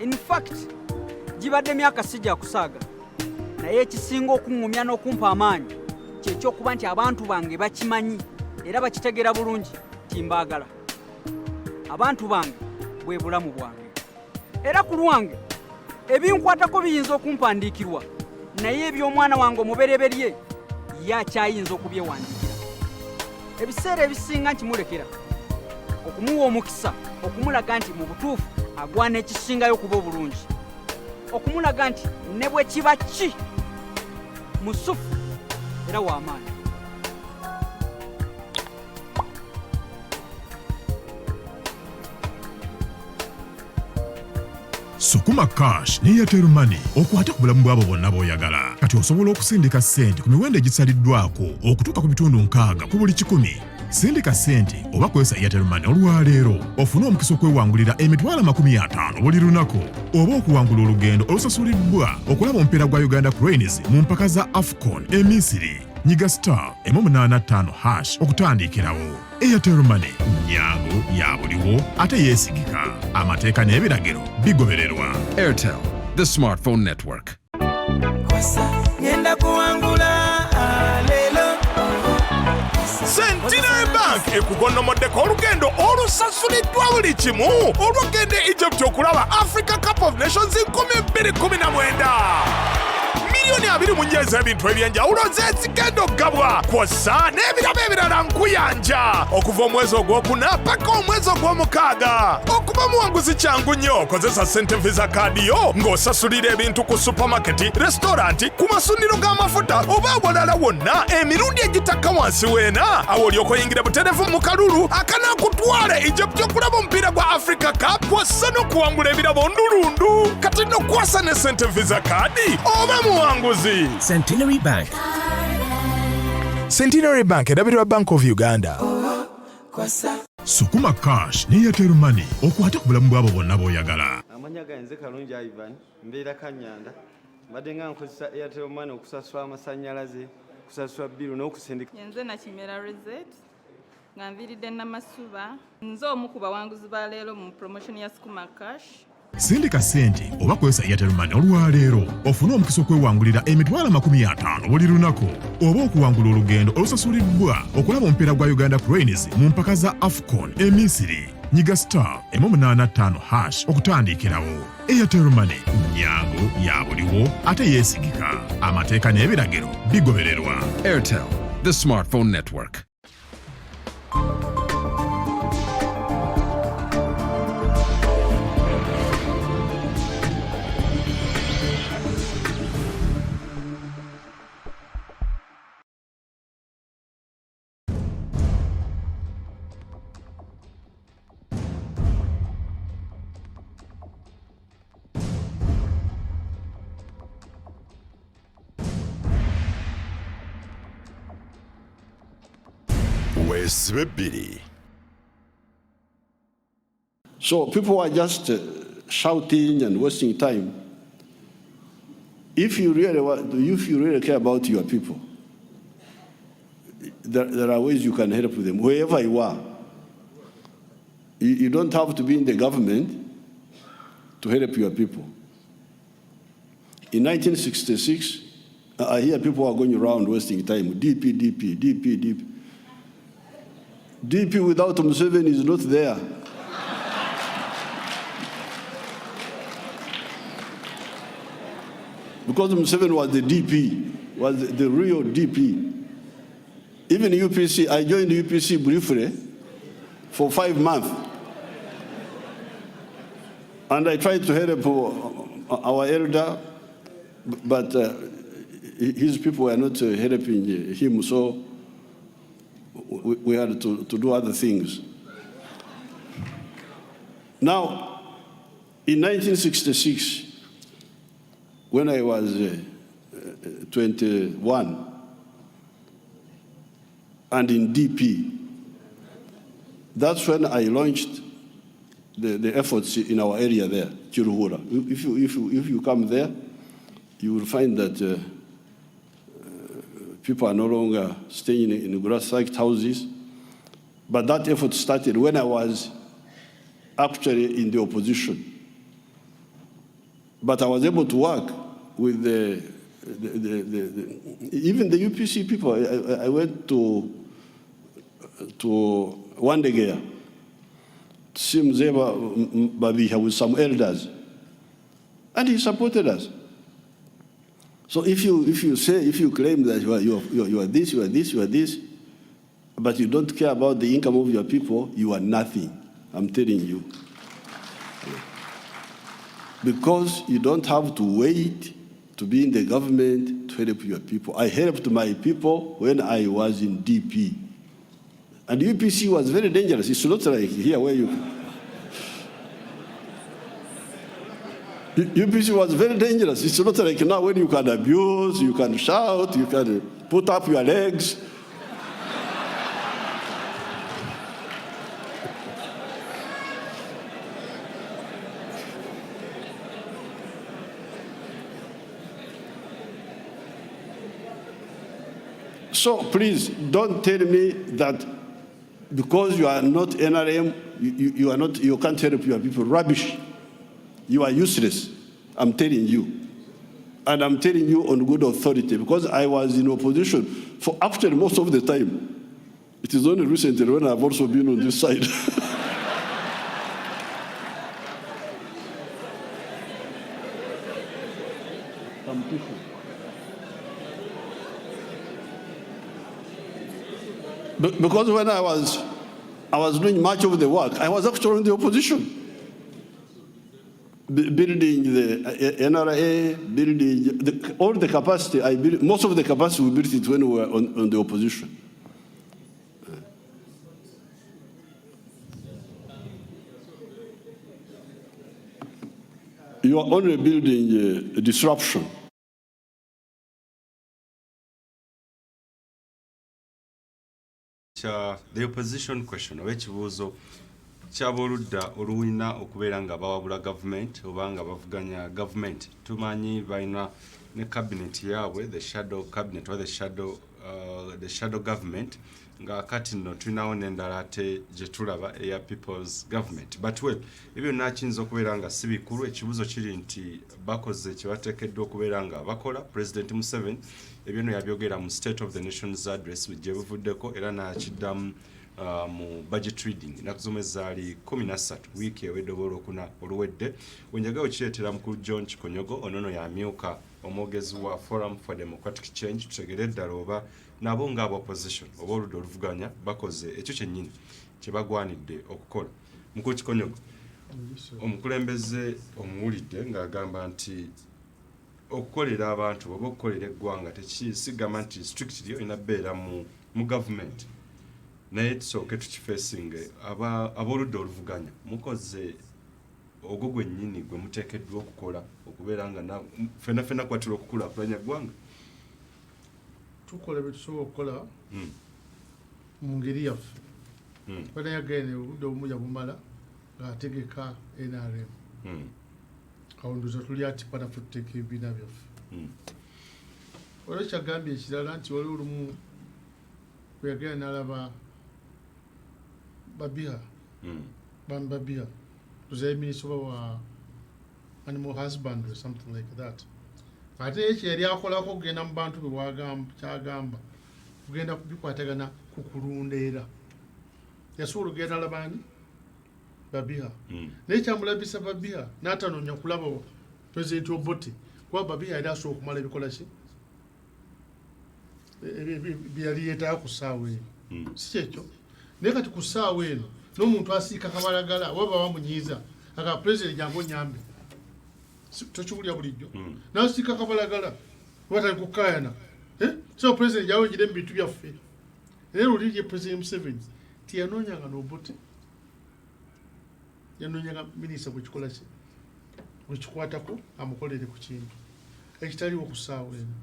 S7: In fact, gibadde myaka sijja kusaaga. Naye ekisinga okuŋŋumya n'okumpa amaanyi kyekyokuba nti abantu bange bakimanyi era bakitegera bulungi timbaagala. Abantu bange bwe bulamu bwange. Era ku lwange ebinkwatako biyinza okumpandiikirwa naye eby'omwana wange omubereberye yakyayinza okubyewandiikira. Ebiseera ebisinga nkimulekera okumuwa omukisa okumulaga nti mu butuufu agwana ekisingayo kuba obulungi, okumulaga nti ne bwe kiba ki musufu era w'amaanyi.
S6: Sukuma Cash ne Airtel Money okwata ku bulamu bw'abo bonna b'oyagala. Kati osobola okusindika ssente ku miwendo egisaliddwako okutuuka ku bitundu 6 ku buli 100. Sindika ssente oba kwesa Airtel Money olwaleero ofune omukisa okwewangulira emitwalo 50 buli lunaku oba okuwangula olugendo olusasuliddwa okulaba omupiira gwa Uganda Cranes mu mpaka za AFCON e Misiri. Nyiga *185# okutandikirawo. Airtel Money nyangu ya buliwo ate yeesigika. Amateeka n'ebiragiro bigobererwa.
S8: Airtel, the smartphone network.
S11: Ngenda kuwangula lelo.
S12: Centenary Bank ekugonnomoddeko olugendo olusasuliddwa buli kimu olw'okugenda Egypt okulaba Africa Cup of Nations 2019.
S6: miliyoni 20 ez'ebintu ebyenjawulo zezigenda okugabwa kw'ossa n'ebirabo ebirala nkuyanja okuva omwezi ogwokuna paka omwezi ogw'omukaaga. Okuba muwanguzi kyangu nnyo. Kozesa ssente visa kaadi yo ng'osasulira ebintu ku supamaketi, restauranti, ku masundiro g'amafuta oba awalala wonna emirundi egitakka wansi weena. Awo olyoka oyingira butereevu mu kalulu akanaakutwala Egypt okulaba omupiira gwa Africa Cup kw'ossa n'okuwangula ebirabo ndulundu. Kati n'okwasa ne ssente visa kaadi oba muwanguzi.
S14: Centenary Bank.
S6: Centenary Bank erabirwa Bank of Uganda. Sukuma Cash ne Airtel Money okwate ku bulamu bw'abo bonna b'oyagala.
S15: Amanya ganze kalungi Ivan mbeera Kanyanda mbadde nga nkozesa Airtel Money okusasula amasannyalaze, okusasula biru n'okusindika.
S16: Yenze na Kimera Reset nga nviiridde Namasuba nze omu ku bawanguzi ba leero mu promotion ya Sukuma Cash.
S6: Sindika ssente oba kozesa Airtel Money olwaleero ofune omukisa okwewangulira emitwalo 50 buli lunaku oba okuwangula olugendo olusasuliddwa okulaba omupiira gwa Uganda Cranes mu mpaka za AFCON Misiri. Nyiga *185# okutandikirawo. Airtel Money nnyangu ya buliwo ate yeesigika. Amateeka n'ebiragiro bigobererwa.
S8: Airtel, the smartphone network.
S17: So people are just shouting and wasting time. If you really care about your people, there are ways you can help them wherever you are. You don't have to be in the government to help your people. In 1966, I hear people are going around wasting time. DP. DP without Museveni is not there. Because Museveni was the DP, was the real DP. Even UPC, I joined UPC briefly for 5 months. And I tried to help our elder, but his people were not helping him, so we had to do other things. Now, in 1966, when I was 21, and in DP, that's when I launched the efforts in our area there, Chiruhura. If you come there, you will find that people are no longer staying in grass-like houses. But that effort started when I was actually in the opposition. But I was able to work with even the UPC people. I went to Wandegea to see Mzeba Babiha with some elders, and he supported us. So if you claim that you are this, but you don't care about the income of your people, you are nothing. I'm telling you. Because you don't have to wait to be in the government to help your people. I helped my people when I was in DP. And UPC was very dangerous. It's not like here where you... UPC was very dangerous. It's not like now when you can abuse, you can shout, you can put up your legs. So please don't tell me that because you are not NRM, you can't help your people. Rubbish. You are useless, I'm telling you. And I'm telling you on good authority, because I was in opposition for actually most of the time. It is only recently when I've also been on this side. Because when I was doing much of the work, I was actually in the opposition. Building the NRA, building all the capacity, most of the capacity we built it when we were on the opposition. You are only building disruption.
S5: The opposition question oba ekibuuzo ky'aboludda olulina okubeera nga bawabula gavumenti oba nga bavuganya gavumenti. Tumanyi balina ne cabinet yaabwe, the shadow cabinet or the shadow government, nga kati nno tulinawo n'endala ate gye tulaba eya people's government. But well, ebyo nakiyinza okubeera nga si bikulu. Ekibuuzo kiri nti bakoze kye bateekeddwa okubeera nga bakola. President Museveni ebyo nno yabyogera mu State of the Nation's address gye buvuddeko era n'akiddamu mu budget reading ennaku zomwe zaali 13 wiiki ewedde oba olwokuna oluwedde. Wenjagawo kireetera mukulu John Kikonyogo onono yamyuka omwogezi wa Forum for Democratic Change tutegere eddala oba nabo ng'aba opposition oba oludda oluvuganya bakoze ekyo kyennyini kye bagwanidde okukola. Mukulu Kikonyogo, omukulembeze omuwulidde ng'agamba nti okukolera abantu oba okukolera eggwanga tekisigama nti strictly olina beera mu government, naye tusooke tukifeesinge ab'oludda oluvuganya mukoze ogwo gwennyini gwe muteekeddwa okukola okubeera nga ffenna kwatira okukulaakulanya eggwanga.
S1: Tukola bye tusobola okukola mu ngeri yaffe. Banayagene obudde obumuja bumala ng'ategeka NRM. Awo ndoza tuli ati panaffe tuteeka ebibiina byaffe. Olwo kyagambye ekirala nti waliwo olumu bwe yagenda n'alaba Babiha. Babiha. Tuzaye minister wa animal husbandry or something like that. Ate ekyo yali akolako okugenda mu bantu kyagamba kugenda kubikwatagana ku kulunda era. Yasobola okugenda alabani Babiha. Naye kyamulabisa Babiha n'atanoonya kulaba President Obote kuba Babiha yali asobola okumala ebikola ki byali yeetaaga ku ssaawa eno. Si kyekyo naye kati ku ssaawa eno n'omuntu asiika kabalagala oba bamunyiiza aga President jangu onyambe tokiwulya bulijjo n'asiika kabalagala oba tali kukaayana so President jawe ngire mu bintu byaffe. Naye luli ye President Museveni tiyanoonyanga n'Obote, yanoonyanga minisita bwekikola ki bwekikwatako amukolere ku kintu ekitaliwo ku ssaawa eno.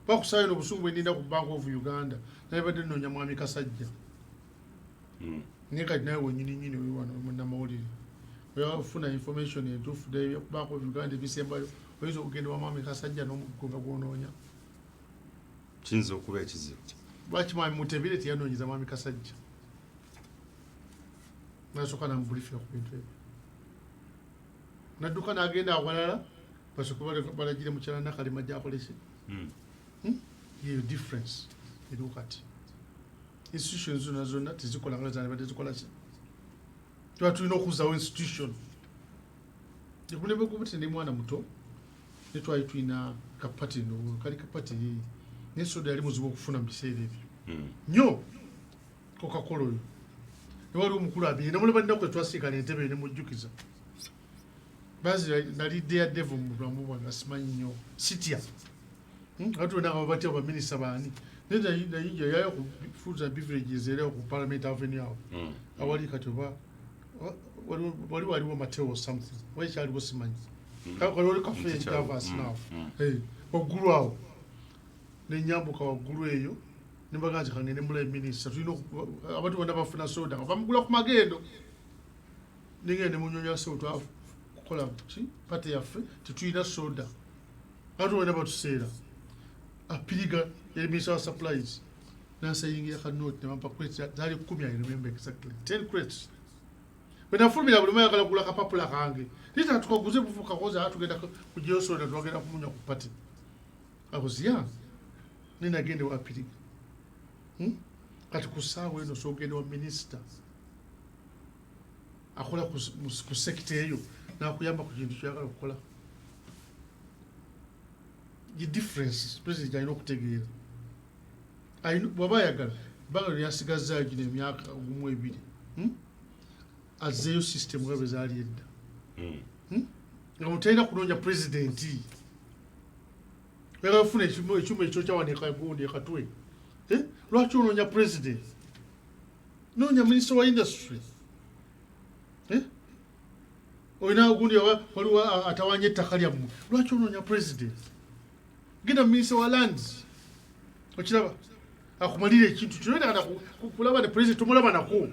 S1: Ba ku ssaawa eno obusungu bwendinda ku Bank of Uganda naye badde nnoonya Mwami Kasajja. Naye kati naye wennyininyini oli wano munnamawulire oyafuna information entuufu ku Bank of Uganda ebisembayo oyinza okugenda wa Mwami Kasajja n'omugonga gw'onoonya.
S5: Kiyinza okuba ekizibu.
S1: Lwaki Mwami Mutebire teyanoonyeza Mwami Kasajja? Nasooka namubuliifira ku bintu ebyo. Nadduka n'agenda awalala basooka balagire mukyala Nakalema gy'akolese. Yeyo difference eriwo kati. Institutions zonna tezikola nga zaalibadde tezikola ki. Tuba tulina okuzzaawo institution. Ekulembwe Obote ndi mwana muto ne twali tulina kapati eno kali kapati naye soda yali muzibu okufuna mu biseera ebyo nnyo Coca-Cola oyo. Ne waliwo omukulu abiri namulaba nnaku etwasiikana entebe ne mujjukiza. Bazi nali Daredevil mu bulamu bwange asimanyi nnyo sitya. Ate wena nga batya baminisita baani nayinja yayo ku Foods and Beverages era ku Parliament Avenue awo awali kati oba waliwo Mateo something oba ekyaliwo simanyi waliwo cafe Javas now waggulu awo nenyambuka waggulu eyo nembaga nti kangende mulayi minisita tulina abantu bonna bafuna soda nga bamugula ku magendo nengende munyonya soda kukola ki pate yaffe tetulina soda abantu bonna batuseera apiriga yali minister wa supplies nasayingira kanote nebampa crates zaali 10 I remember exactly 10 crates benafulumira buli mwaka ayagala kugula kapapula kange nita tukaguze bufuka koza atugenda kujiyo soda twagenda kumunya ku pate. I was young ninagende wa apiriga kati ku ssaawa eno sogende wa minister akola ku sekita eyo nakuyamba ku kintu kyagala okukola. The difference President alina okutegeera bw'aba ayagala banga lyasigaza gino emyaka gumu ebiri azzeeyo system nga bwe zaali edda nga mutalina kunoonya pulezidenti yagafuna ekyuma ekyo kyawanika gundi ekatwe lwaki onoonya pulezidenti noonya minisita wa industry olina gundi waliwo atawanya ettaka lyammwe lwaki onoonya pulezidenti genda minisita wa lands okiraba akumalira ekintu kinoendagana kulaba ne pulezidenti tomulaba nako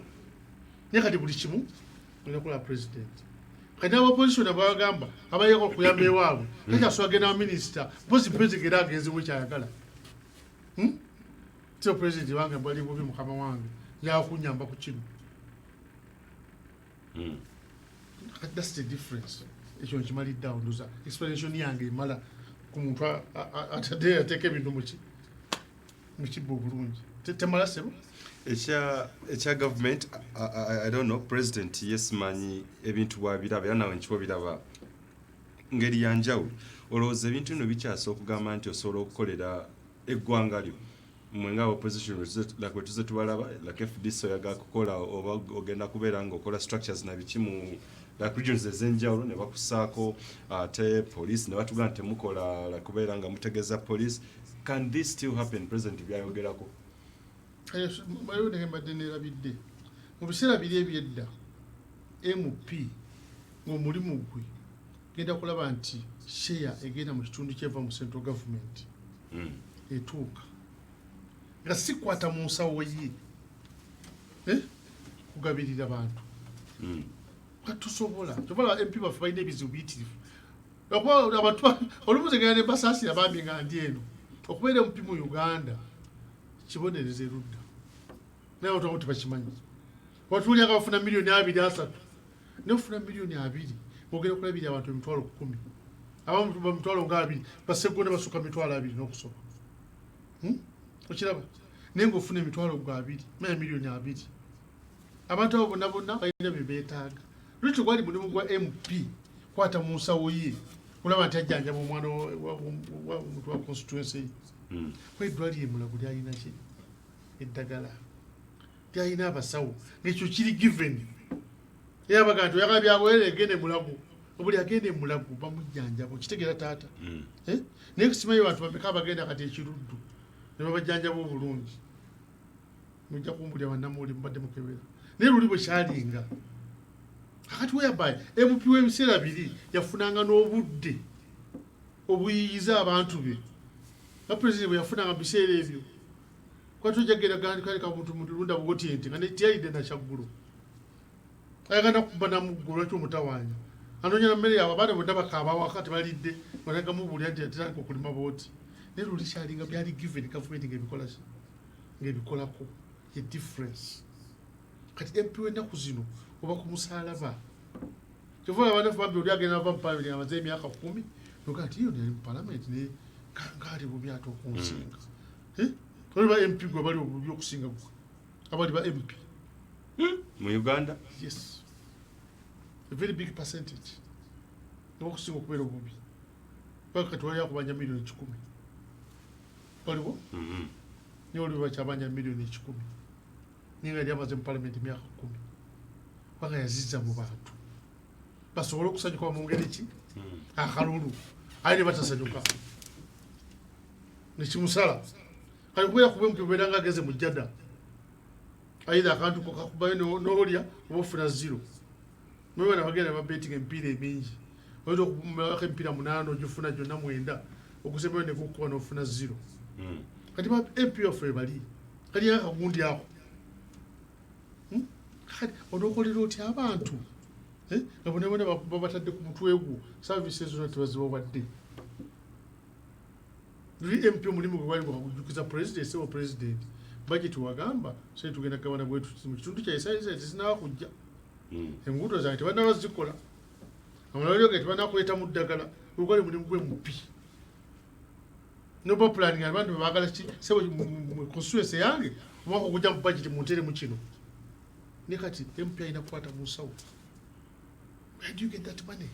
S1: naye kati buli kimu olina kulaba pulezidenti kati n'abapositioni abagamba abayeko okuyamba ewaabwe kakyasobola agenda wa minisita mpozi pulezidenti era agenzewo kyayagala so pulezidenti wange bwali bubi mukama wange yakunyamba ku kino that's the difference ekyo nkimaliddeawo ndoza explanation yange emala ku muntu atadde ateeka ebintu mukibba obulungi temala sebo
S5: ekya government I don't know president yesimanyi ebintu bwabiraba era nawe nkibo biraba ngeri yanjawulo olowooza ebintu bino bikyasa okugamba nti osobola okukolera eggwanga lyo mwe nga opposition like tuze tubalaba like FDC oyaga kukola oba ogenda kubeera ng'okola structures na biki mu like regions ez'enjawulo ne bakusaako ate police ne batugamba temukola kubeera nga mutegeeza police. Can this still happen? President byayogerako
S1: bayo mbadde neerabidde mu biseera biri ebyedda MP ng'omulimu gwe genda kulaba nti share egenda mu kitundu kyeva mu central government etuuka nga sikwata mu nsawo ye kugabirira bantu katusobola tovala MP baffe balina ebizibu biyitirivu olumu zegenda ne basaasira bambi nga ndi eno okubeera MP mu Uganda kibonereza erudda naye otuwamu tebakimanyi watuulya nga bafuna miliyoni 2-3 nefuna miliyoni 2 ng'ogenda okulabirira abantu 10,000 abamu bamitwalo nga 2 basegonda basuka 20,000 n'okusoba okiraba naye ng'ofuna emitwalo gwa 2 maya miliyoni 2 abantu abo bonna bonna balina bye beetaaga lwekyo gwali mulimu gwa MP kwata mu nsawo ye kulaba nti ajjanjaba omwana wa constituency eddwaliro emulago lyalina ki eddagala lyalina abasawo ng'ekyo kiri given era baga nti oyagala byaweere egende mulago obuli agenda emulago bamujjanjaba okitegeera taata naye kusimayo bantu bameka abagenda kati ekiruddu ne babajjanjaba obulungi mujja kumbulya bannamuuli mubadde mukebera naye luli bwe kyalinga kakati weyabaye MP w'ebiseera biri yafunanga n'obudde obuyiyiza abantu be nga pulezidenti bwe yafunanga mu biseera ebyo kwatojagenda kale kamuntu mulunda bwoti ente nga netiyalidde nakyaggulo ayagana kuba namuggulu lwaki omutawaanya anoonya na mmere yawe abaana bonna bakaabawo akati balidde banagamubuulira nti atandika okulima booti naye luli kyalinga byali given gavumenti ng'ebikolako ye difference kati MP w'ennaku zino oba ku musaalaba kyova abanafu bambi oli agenda ava mu palamenti amaze emyaka 10 noga nti iyo yali mu palamenti naye ngaali bubi ate okunsinga oli ba MP gwe bali obubi okusinga gwe abali ba MP
S5: mu Uganda
S1: yes a very big percentage n'okusinga okubeera obubi paka kati wali akubanja miliyoni 10 waliwo naye oli bakyabanja miliyoni 10 naye nga yali amaze mu palamenti emyaka 10 paka yazizza mu bantu basobole okusanyuka mu ngeri ki akalulu aye ne batasanyuka nekimusala kali kubeera kuba MP beera nga ageze mu jjada ayida akantu kakubayo n'olya oba ofuna 0 mwebana bagenda babetinga emipiira emingi oyinza okumalako emipiira 8 ogifuna gyonna 9 okusembayo ne kukuba n'ofuna 0 kati ba MP waffe bali kali akagundi ako kati onookolera otya abantu nga bonabona babatadde ku mutwe gwo services zonna tebazibawadde luli MP omulimu gwe gwali gwakujjukiza president sebo president budget wagamba sente tugenda gabana bwetu mu kitundu kya esayiza tezinaba kujja enguudo zange tebanaba zikola amalwaliro ge tebanakuleeta mu ddagala olwali mulimu gwe mupi noba planning abantu baagala ki sebo mu constituency yange omwaka okujja mu budget muntere mu kino ne kati MP alina kukwata mu nsawo. Where do you get that money?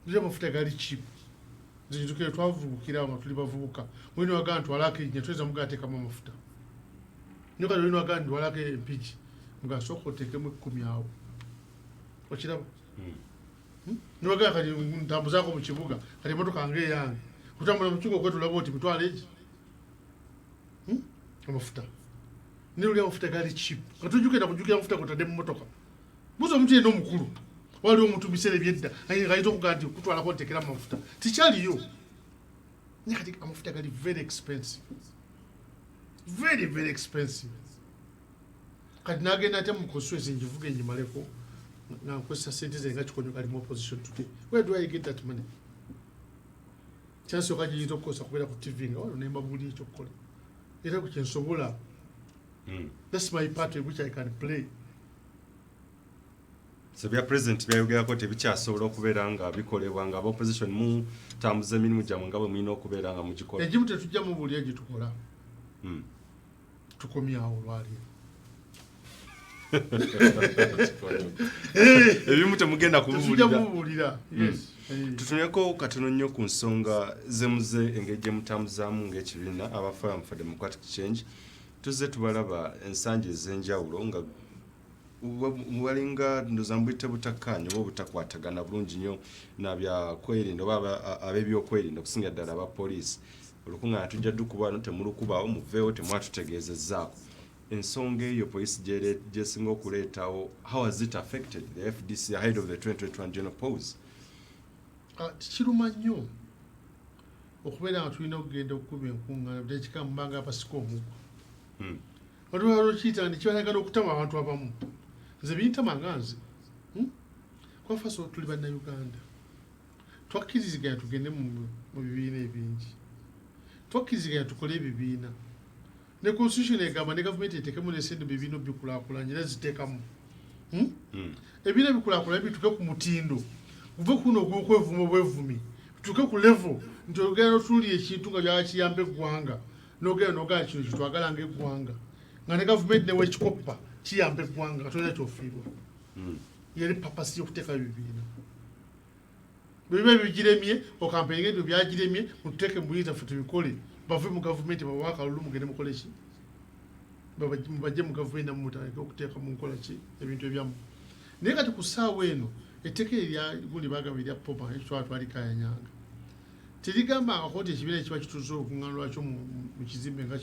S1: Ndio mafuta gali cheap. Nzijuke twavukira nga tuli bavubuka. Mwino wagana twalake nnyo tweza mugate kama amafuta. Nyoka lino wagana twalake empiki. Mga soko tekemu 10 awo. Okiraba? Niwaga kali ntambu zako mu kibuga. Kali motoka nge yange. Kutambula mu kigo kwetu laboti mitwale eki. Amafuta. Niruli amafuta gali cheap. Katujuke na kujukira amafuta kutade mu motoka. Buzo mtu eno mukuru. Wali omuntu bisere byedda. Ayito kugandi kutwala ko tekera amafuta. Tichali yo. Nyakati amafuta gali very expensive. Very very expensive. Kati nagenda ate mukosweze njivuge njimaleko. Na kwesa sente zenga chikonyo kali mu opposition today. Where do I get that money? Chance okaji yito kosa kubera ku TV nga wano nemba buli ekyo kola. Era ku kyensobola. That's my part which I can play.
S5: So bya president byayogera ko tebikyasobola okubeera nga bikolebwa nga opposition mu tambuza emirimu gyamwe nga bwe mulina okubeera nga mugikola.
S1: Egimu tetujja mu buli egitukola. Tukomyawo lwali.
S5: Ebimu temugenda
S1: kububulira. Yes.
S5: Tutuneko katono nnyo ku nsonga zemuze engejje mutambuzaamu ng'ekibiina aba Forum for Democratic Change. Tuzze tubalaba ensanje ez'enjawulo nga walinga ndozambwite butakkaanya oba obutakwatagana bulungi nnyo nabya kwerinda oba ab'ebyokwerinda okusinga ddala aba poliisi. Olukuŋŋaana tujja dukuba wano temulukubaawo muveewo temwatutegeezezzaako. Ensonga eyo poliisi gyesinga okuleetawo, how has it affected the FDC ahead of the 2021 general polls?
S1: Kiruma nnyo okubeera nga tulina okugenda okukuba enkuŋŋaana budde kikambanga abasika omugwa. Waliwo kiyita nti kibalagala okutama abantu abamu. Nze bintama nze. Kwafaso tuli bannayuganda. Twakkiriziganya tugende mu bibiina ebingi. Twakkiriziganya tukole ebibiina. Ne constitution egamba ne government etekemu n'esente bibiina bikulaakulanye era ziteekamu. Ebibiina bikulaakulanye bituuke ku mutindo. Kuve kuno ogw'okwevuma obwevumi. Bituuke ku level nti ogenda n'otunuulira ekintu nga byakiyamba eggwanga. N'ogenda n'ogamba kino kitwagala ng'eggwanga. Nga ne government ne wekikoppa kiyamba eggwanga nga tolina kyofiirwa. Yeri papasi y'okuteeka bibiina. Bwe biba bigiremye okampeyinga ebyo byagiremye mututeeke mu buyita ffe tubikole. Bave mu gavumenti bawa akalulu mugende mukole ki? Bajje mu gavumenti namwe mutandike okuteeka mu nkola ki ebintu ebyamu. Naye kati ku ssaawa eno etteeka erya gundi bagamba erya Poma twalikaayanyanga. Terigamba akakooti ekibiina ekiba kituuze olukuŋŋaana lwakyo mu kizimbe nga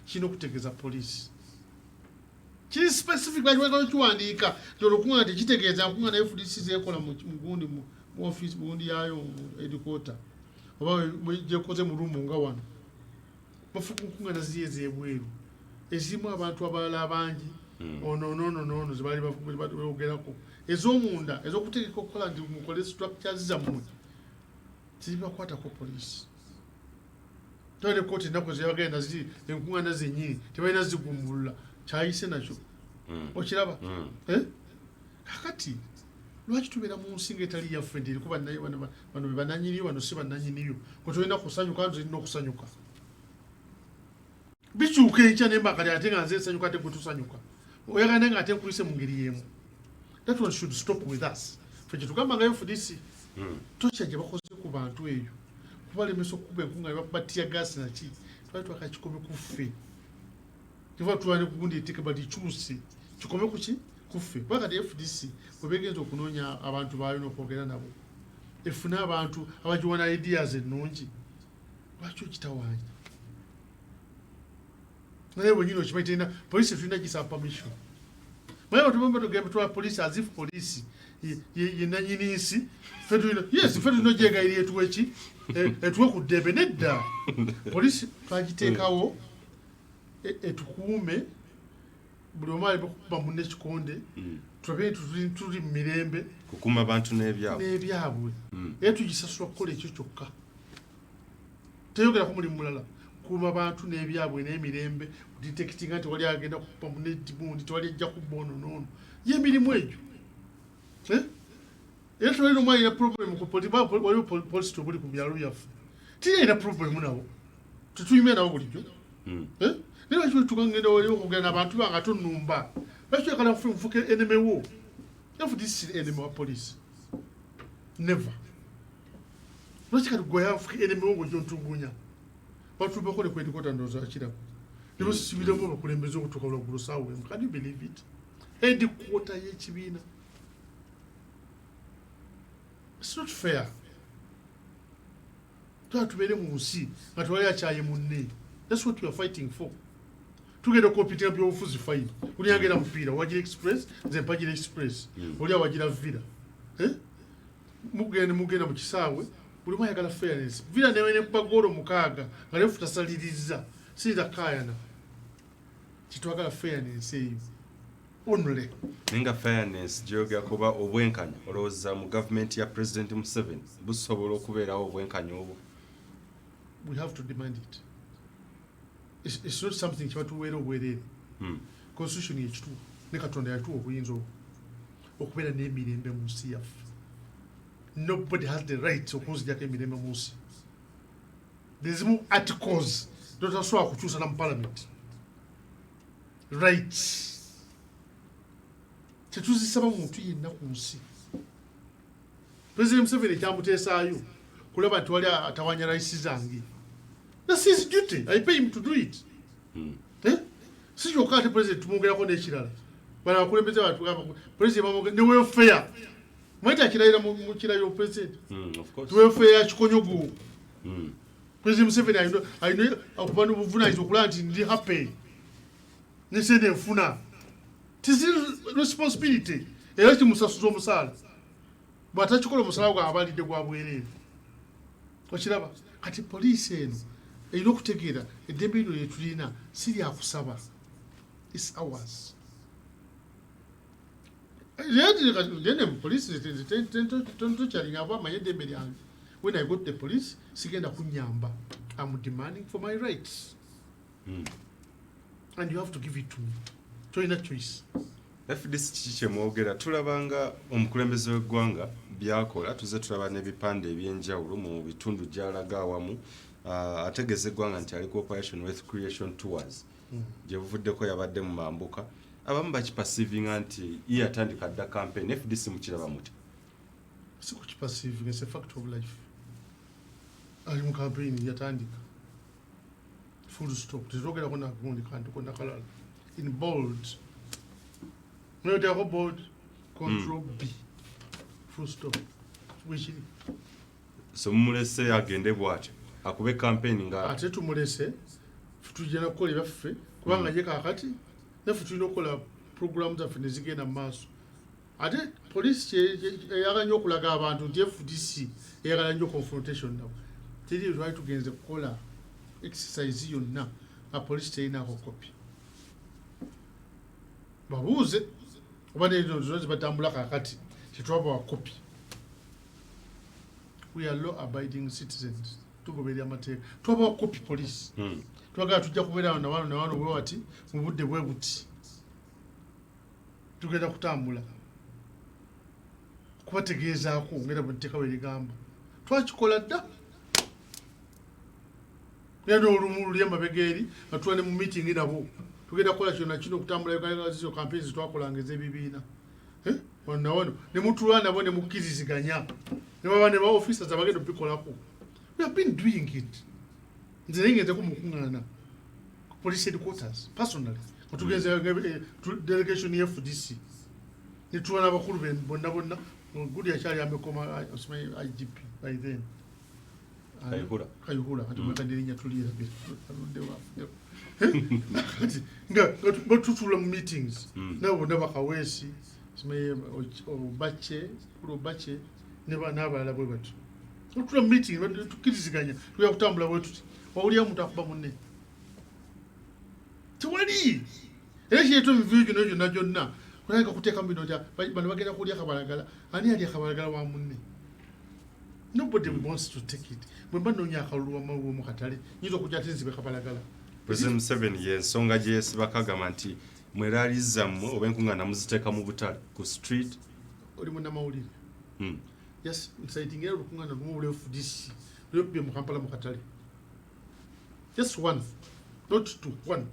S1: kirina okutegeeza poliisi. Kiri specific lwaki kiwandiika nti olukuŋŋaana tekitegeeza nkuŋŋaana FDC zeekola mu gundi mu office gundi yaayo headquarter oba gyekoze mu rumu nga wano. Bafuka nkuŋŋaana ziri ez'ebweru ezirimu abantu abalala abangi ono zebaali bogerako ez'omunda ez'okutegeka okukola nti mukole structures zammwe zibakwatako poliisi. Tole kooti ennaku zebagenda ziri enkuŋŋaana zennyini tebalina zigumbulula kyayise nakyo. Okiraba? Kakati lwaki tubeera mu nsi ng'etali yaffe nti eriko bano be bannanyiniyo bano si bannanyiniyo kwe tolina kusanyuka nti olina okusanyuka. Bikyuka enkya naye mbakali ate nga nze nsanyuka ate gwe tusanyuka. Oyagala naye nga ate nkuyise mu ngeri y'emu. That one should stop with us. Ffe kye tugamba nga FDC tokya gye bakoze ku bantu eyo kubalemesa okukuba enkuŋŋaana bakuba tiyagaasi naki twali twakakikome ku ffe. Kiva tulwane kugundi etteeka balikyuse kikome ku ki ku ffe. Bakati FDC bwe begenza okunoonya abantu baayo n'okwogera nabo efune abantu abagiwana ideas ennungi lwaki okitawaanya. Naye bwenyini okimanyi terina poliisi tulina gisaba permission. Mwenye batubamba tugenda twa poliisi as if poliisi ye nanyini nsi ffe tulina ogyegayirira etuwe ki etuwe ku ddembe nedda. Poliisi twagiteekawo etukuume buli omu aleme kukuba munne ekikonde tulabe tuli mu mirembe
S5: kukuuma abantu
S1: n'ebyabwe era tugisasula kukola ekyo kyokka. Teyogerako mulimu mulala kukuuma abantu n'ebyabwe n'emirembe ditekitinga nti wali agenda kukuba munne ekibundi tewali ajja kubba ono n'ono y'emirimu egyo. Era tewalina omu alina problem waliwo poliisi tobuli ku byalo byaffe tirina problem nabo tetuyime nabo bulijjo. Naye lwaki tukangenda wali okugenda abantu banga tonumba lwaki oyagala nfuke enemy wo. FDC enemy wa poliisi never. lwaki kati gweyafuka emiwongo gyontugunya batubakole kwedikota ndoza akirako nibo sisibiremu abakulembeze okutuuka lwaggulu saawa emu. Can you believe it? Headquarter y'ekibiina. It's not fair. Tubeere mu nsi nga tewali akyaye munne. That's what we are fighting for. Tugenda kompitinga byobufuzi fine. Oli agenda mupiira wagira express nze mpagira express. Oli awagira villa. Mugenda mu kisaawe buli mwe ayagala fairness. Villa newe ne bagoro mukaaga nga lefu tasaliriza. Sida kayana. Kitwagala fairness eyo. Only.
S5: Ninga fairness joga kuba obwenkanya olowooza mu government ya President Museveni busobola okubeerawo obwenkanya obwo.
S1: We have to demand it. It's not something kyebatuweera obwereere. Constitution yekituufu ne Katonda yatuwa obuyinza okubeera n'emirembe mu nsi yaffe. Nobody has the right okunzijako emirembe mu nsi. There's more articles totasobola kukyusa na mu parliament. Rights. Tetuzisaba muntu yenna ku nsi. President Museveni kyamuteesaayo kulaba nti wali atawanya rights zange. That's his duty. I pay him to do it. Si kyokka ate president tumwongerako n'ekirala. Bano abakulembeze batugamba president bamwongera ne welfare. Mweta kirayira mu kirayiro president.
S5: Of course.
S1: Welfare ya kikonyogo. President Museveni ayina okuba n'obuvunaanyizibwa okulaba nti ndi happy. Ne sente nfuna. Tis responsibility. Era kimusasuza omusaala. Bw'atakikola omusaala gwa abalidde gwa bwereere. Okiraba kati poliisi eno erina okutegeera eddembe lino lye tulina si lya kusaba. It's ours. Then police tokyalina abo amanye eddembe lyange. When I go to the police sigenda kunyamba. I'm demanding for my rights. And you have to give it to me. Toyina choice.
S5: FDC kiche mwogera tulabanga omukulembeze w'eggwanga byakola tuze tulaba n'ebipande ebyenjawulo mu bitundu gy'alaga awamu ategeze eggwanga nti ali ku Operation Wealth Creation Tours gye buvuddeko yabadde mu mambuka abamu bakipasivinga nti ye atandika dda campaign. FDC mukiraba muti?
S1: Si kukipasivinga, it's a fact of life. Ali mu campaign yatandika full stop. Tezogerako nakundi kantu konna kalala in bold. No, they are bold. Control B. Full stop. Which
S5: so mulese agende bwatyo akube campaign nga
S1: ate tumulese tujena kukola byaffe kubanga ye kakati nefu tulina okukola program zaffe ne zigenda mu maaso. Ate police eyagala nnyo okulaga abantu nti FDC eyagala nnyo confrontation nabo. Teri lwali tugenze kukola exercise yonna nga police teyinaako kopi. Babuuze oba nezo zonzi batambula kakati tetwaba wa kopi. We are law abiding citizens. Tugoberera amateeka. Twaba wa kopi police. Twagala tujja kubeera na wano bwe wati mu budde bwe buti. Tugenda kutambula. Kubategeezaako ngera bwe nteeka bwe ligamba. Twakikola dda. Yano olumu luli amabega eri nga tuba ne mu meeting nabo. Tugenda kukola kyonna kino okutambula Uganda zizo campaigns twakolanga ebibiina. Wano ne mutulwa nabo ne mukiriziganya. Ne baba ne ba officers abagenda obikolako. We have been doing it. Nze ngeze ku mukungana. Police headquarters personally. Tugenze delegation ya FDC. Ne tuwana abakulu bonna gudi yakyali amekoma IGP by then. Kayihura ati mwekandirinya tulira bit. Nga tutula mu meetings nabo bakawesi simaye obache neba nabalala bwe batu tutula mu meeting tukiriziganya tuya kutambula bwe tuti wawuli omuntu akuba munne tuwali era kyeto bivuyo na jonna kulanga kuteeka mbino ja bano bagenda kulya kabalagala ani ali kabalagala wa munne. Nobody wants to take it. Mwemba nonya akalulu amawo mu katale nyizo kujja tinzibe kabalagala.
S5: President Museveni yensonga gye sibakagamba nti mweraliza mmwe oba enkungana muziteeka mu butale ku street
S1: oli munnamawulire. Yes, inciting era olukungana lumu buli FDC luyopye mu Kampala mu katale. Just one, not two, one.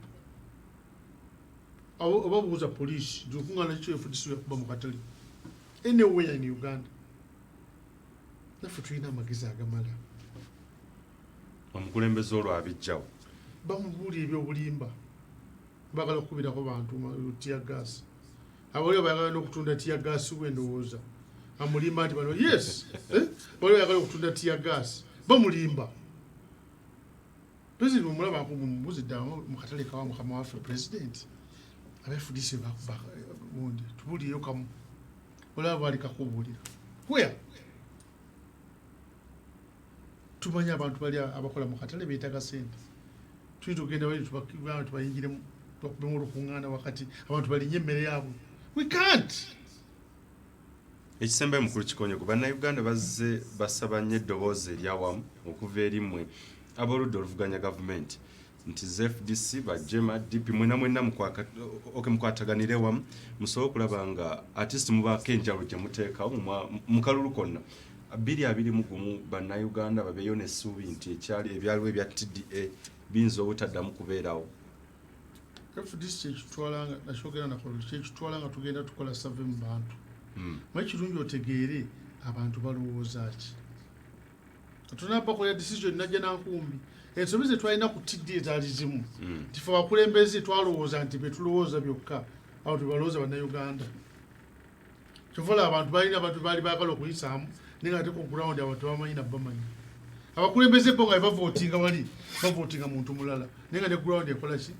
S1: Obabuuza police olukungana kyo FDC luyakubba mu katale anywhere in Uganda. Naffe tulina amagezi agamala.
S5: omukulembeze olwo abijjawo
S1: bamubuulira ebyobulimba bagala okukubirako bantu tia gas abaliwo bayagala n'okutunda tia gas wendowooza amulimba nti bano yes baliwo bayagala okutunda tia gas bamulimba president omulaba mubuziddamu mu katale kawa mukama waffe president abefudise bundi tubuulireyo kamu olaba bali kakubuulira where tumanya abantu bali abakola mu katale beetaga sente tuyinza okugenda bali tubayingiremu bakubemu olukuŋŋaana wakati abantu balinye emmere yaabwe we can't.
S5: Ekisembe mukulu Kikonyego bannayuganda bazze basaba nnyo eddoboozi eryawamu okuva erimwe aboludda oluvuganya gavumenti nti ZFDC bajema DP mwena mukwataganire wamu musobola okulaba nga artist mubaako enjawulo gye muteekawo mu kalulu konna 2021 bannayuganda babeeyo n'essuubi nti ebyaliwo ebya TDA biyinza obutaddamu kubeerawo.
S1: FDC kyekitwalanga nakyogera nakolo kyekitwalanga tugenda tukola survey mu bantu mwe kirungi otegeere abantu balowooza ki tunabakola decision najja nankumbi ensobi ze twalina ku TDA zaali zimu tife abakulembeze twalowooza nti betulowooza byokka awo tubalowooza bannayuganda kyovola abantu baali baagala okuyisaamu naye nga te ku ground abantu bamanyi nabbamanyi abakulembeze bo nga bavootinga wali bavootinga muntu mulala naye nga ne ground ekola ki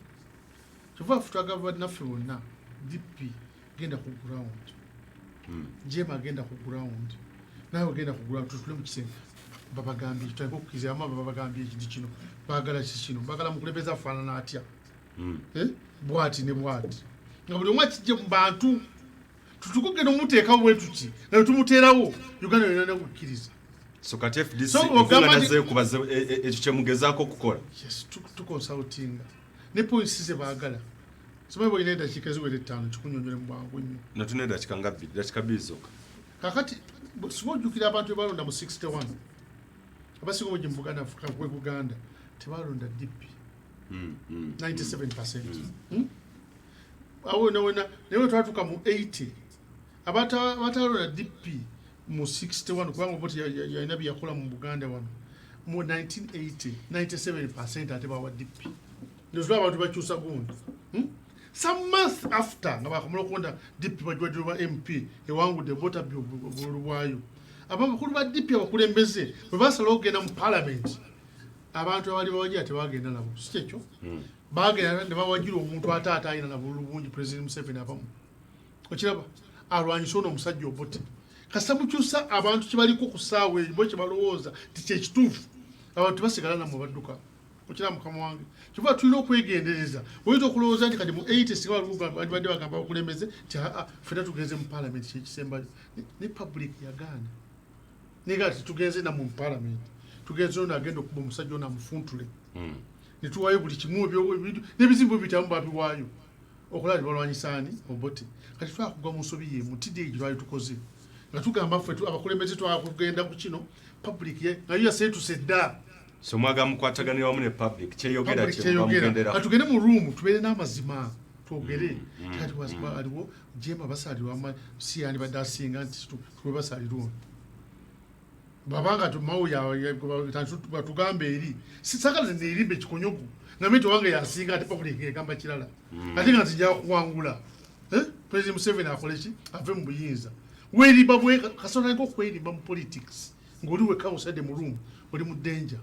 S1: kyova futwaga bannaffe bonna DP genda ku ground jema agenda ku ground nawe genda ku ground tutule mu kisenge babagambye tutayiko kukiza ama babagambye ekiti kino bagala kino bagala mukulembeza afaanana atya bwati ne bwati nga buli omwe akijje mu bantu tutukugenda omuteekawo bwe tuki naye tumuteerawo Uganda yonna n'okukkiriza
S5: so kati FDC ifunganaze kubaze ekyo kyemugezaako okukola
S1: yes tukonsultinga ne points ze baagala somwe boyina eddakiika ziwere 5 kikunyonyole mu bwangu nnyo
S5: natuna eddakiika nga 2 eddakiika 2 zokka kakati
S1: sibojjukira abantu balonda mu 61 abasinga obungi mu Buganda kwe Buganda tebalonda DP 97%. Awo nawe twatuka mu 80 abatalonda DP mu 61 kubanga boti yalina byakola mu Buganda wano mu 1980 97% ate bawa DP ndio abantu bakyusa gundi some months after nga bakamula okulonda DP bajwadde ba MP ewangudde bota bulwayo abakulu ba DP abakulembeze bwe basala okugenda mu parliament abantu abali bawajja tebagenda nabo si kyekyo bagenda ne bawajjira omuntu ataata ayina nabo bulungi president Museveni abamu okiraba alwanyisa ono omusajja obote kasa mukyusa abantu kibaliko ku ssaawa bo kye balowooza tikyekituufu abantu basigala namwe badduka okiraba mukama wange kiva tulina okwegendereza oyinza okulowooza nti kati mu 80 sibadde bagamba bakulembeze ti fena tugenze mu parliament kyekisembayo ne public yagaana nega tugenze na mu parliament tugenze ono agenda okuba omusajja ono amufuntule netuwayo buli kimu n'ebizimbu bitamu babiwaayo okulaba tibalwanyisaani obote kati twakugwa mu nsobi ye mu TDA gyetwali tukoze nga tugamba ffe abakulembeze twakugenda ku kino public nayo yaseetuse dda
S5: so mwaga mukwataganira wamu ne public kyeyogera kyemugendera
S1: atugende mu room tubeere n'amazima twogere kati aliwo jema basalirwa siyani badde asinga nti tube basalirwa babanga tugambe eri sisakala neerimba ekikonyogo ngamete wange yasinga ate public egamba kirala ate nga nzija kuwangula president Museveni akole ki ave mu buyinza weerimba bwe kasona ng'okwerimba mu politics ng'oli wekka osadde mu room oli mu danger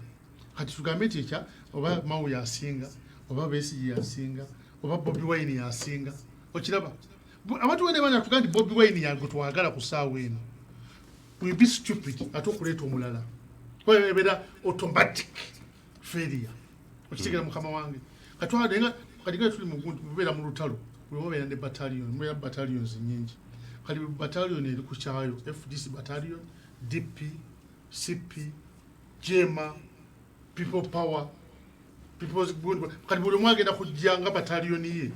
S1: kati tugambe nti ekya oba Mao yasinga oba Besigye yasinga oba Bobi Wine yasinga okiraba abantu bene bana tugambe nti Bobi Wine yange twagala ku ssaawa eno we be stupid ate okuleeta omulala kwebera automatic failure okitegera mukama wange katwadenga katiga tuli mubeera mu lutalo mubeera ne battalion mubeera battalions nyingi kali battalion eri ku kyayo FDC battalion DP CP Jema people power people's good kali buli mwagenda kujja nga battalion ye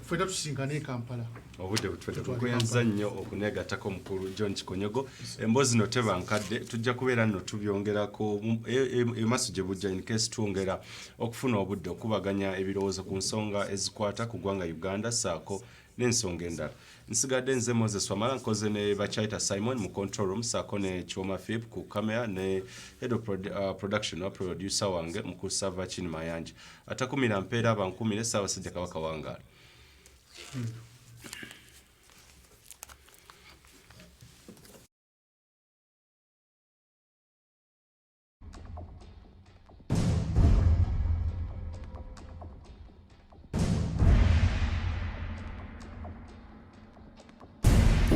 S1: fena tusinkana e Kampala
S5: obudde butwedde kukuyanza nnyo okuneegattako omukulu John Kikonyego emboozi no tebankadde tujja kubeera nno tubyongerako emaaso gye bujja in case twongera okufuna obudde okubaganya ebirowoozo ku nsonga ezikwata ku ggwanga Uganda saako n'ensonga endala nsigadde nze Moses Wamala nkoze ne Bachaita Simon mu control room saako ne Choma Philip ku camera ne head of production wa producer wange mu kusava chini mayanja atakumira mpeera abankumire Ssaabasajja Kabaka Wangaala.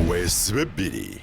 S13: Weesibe bbiri.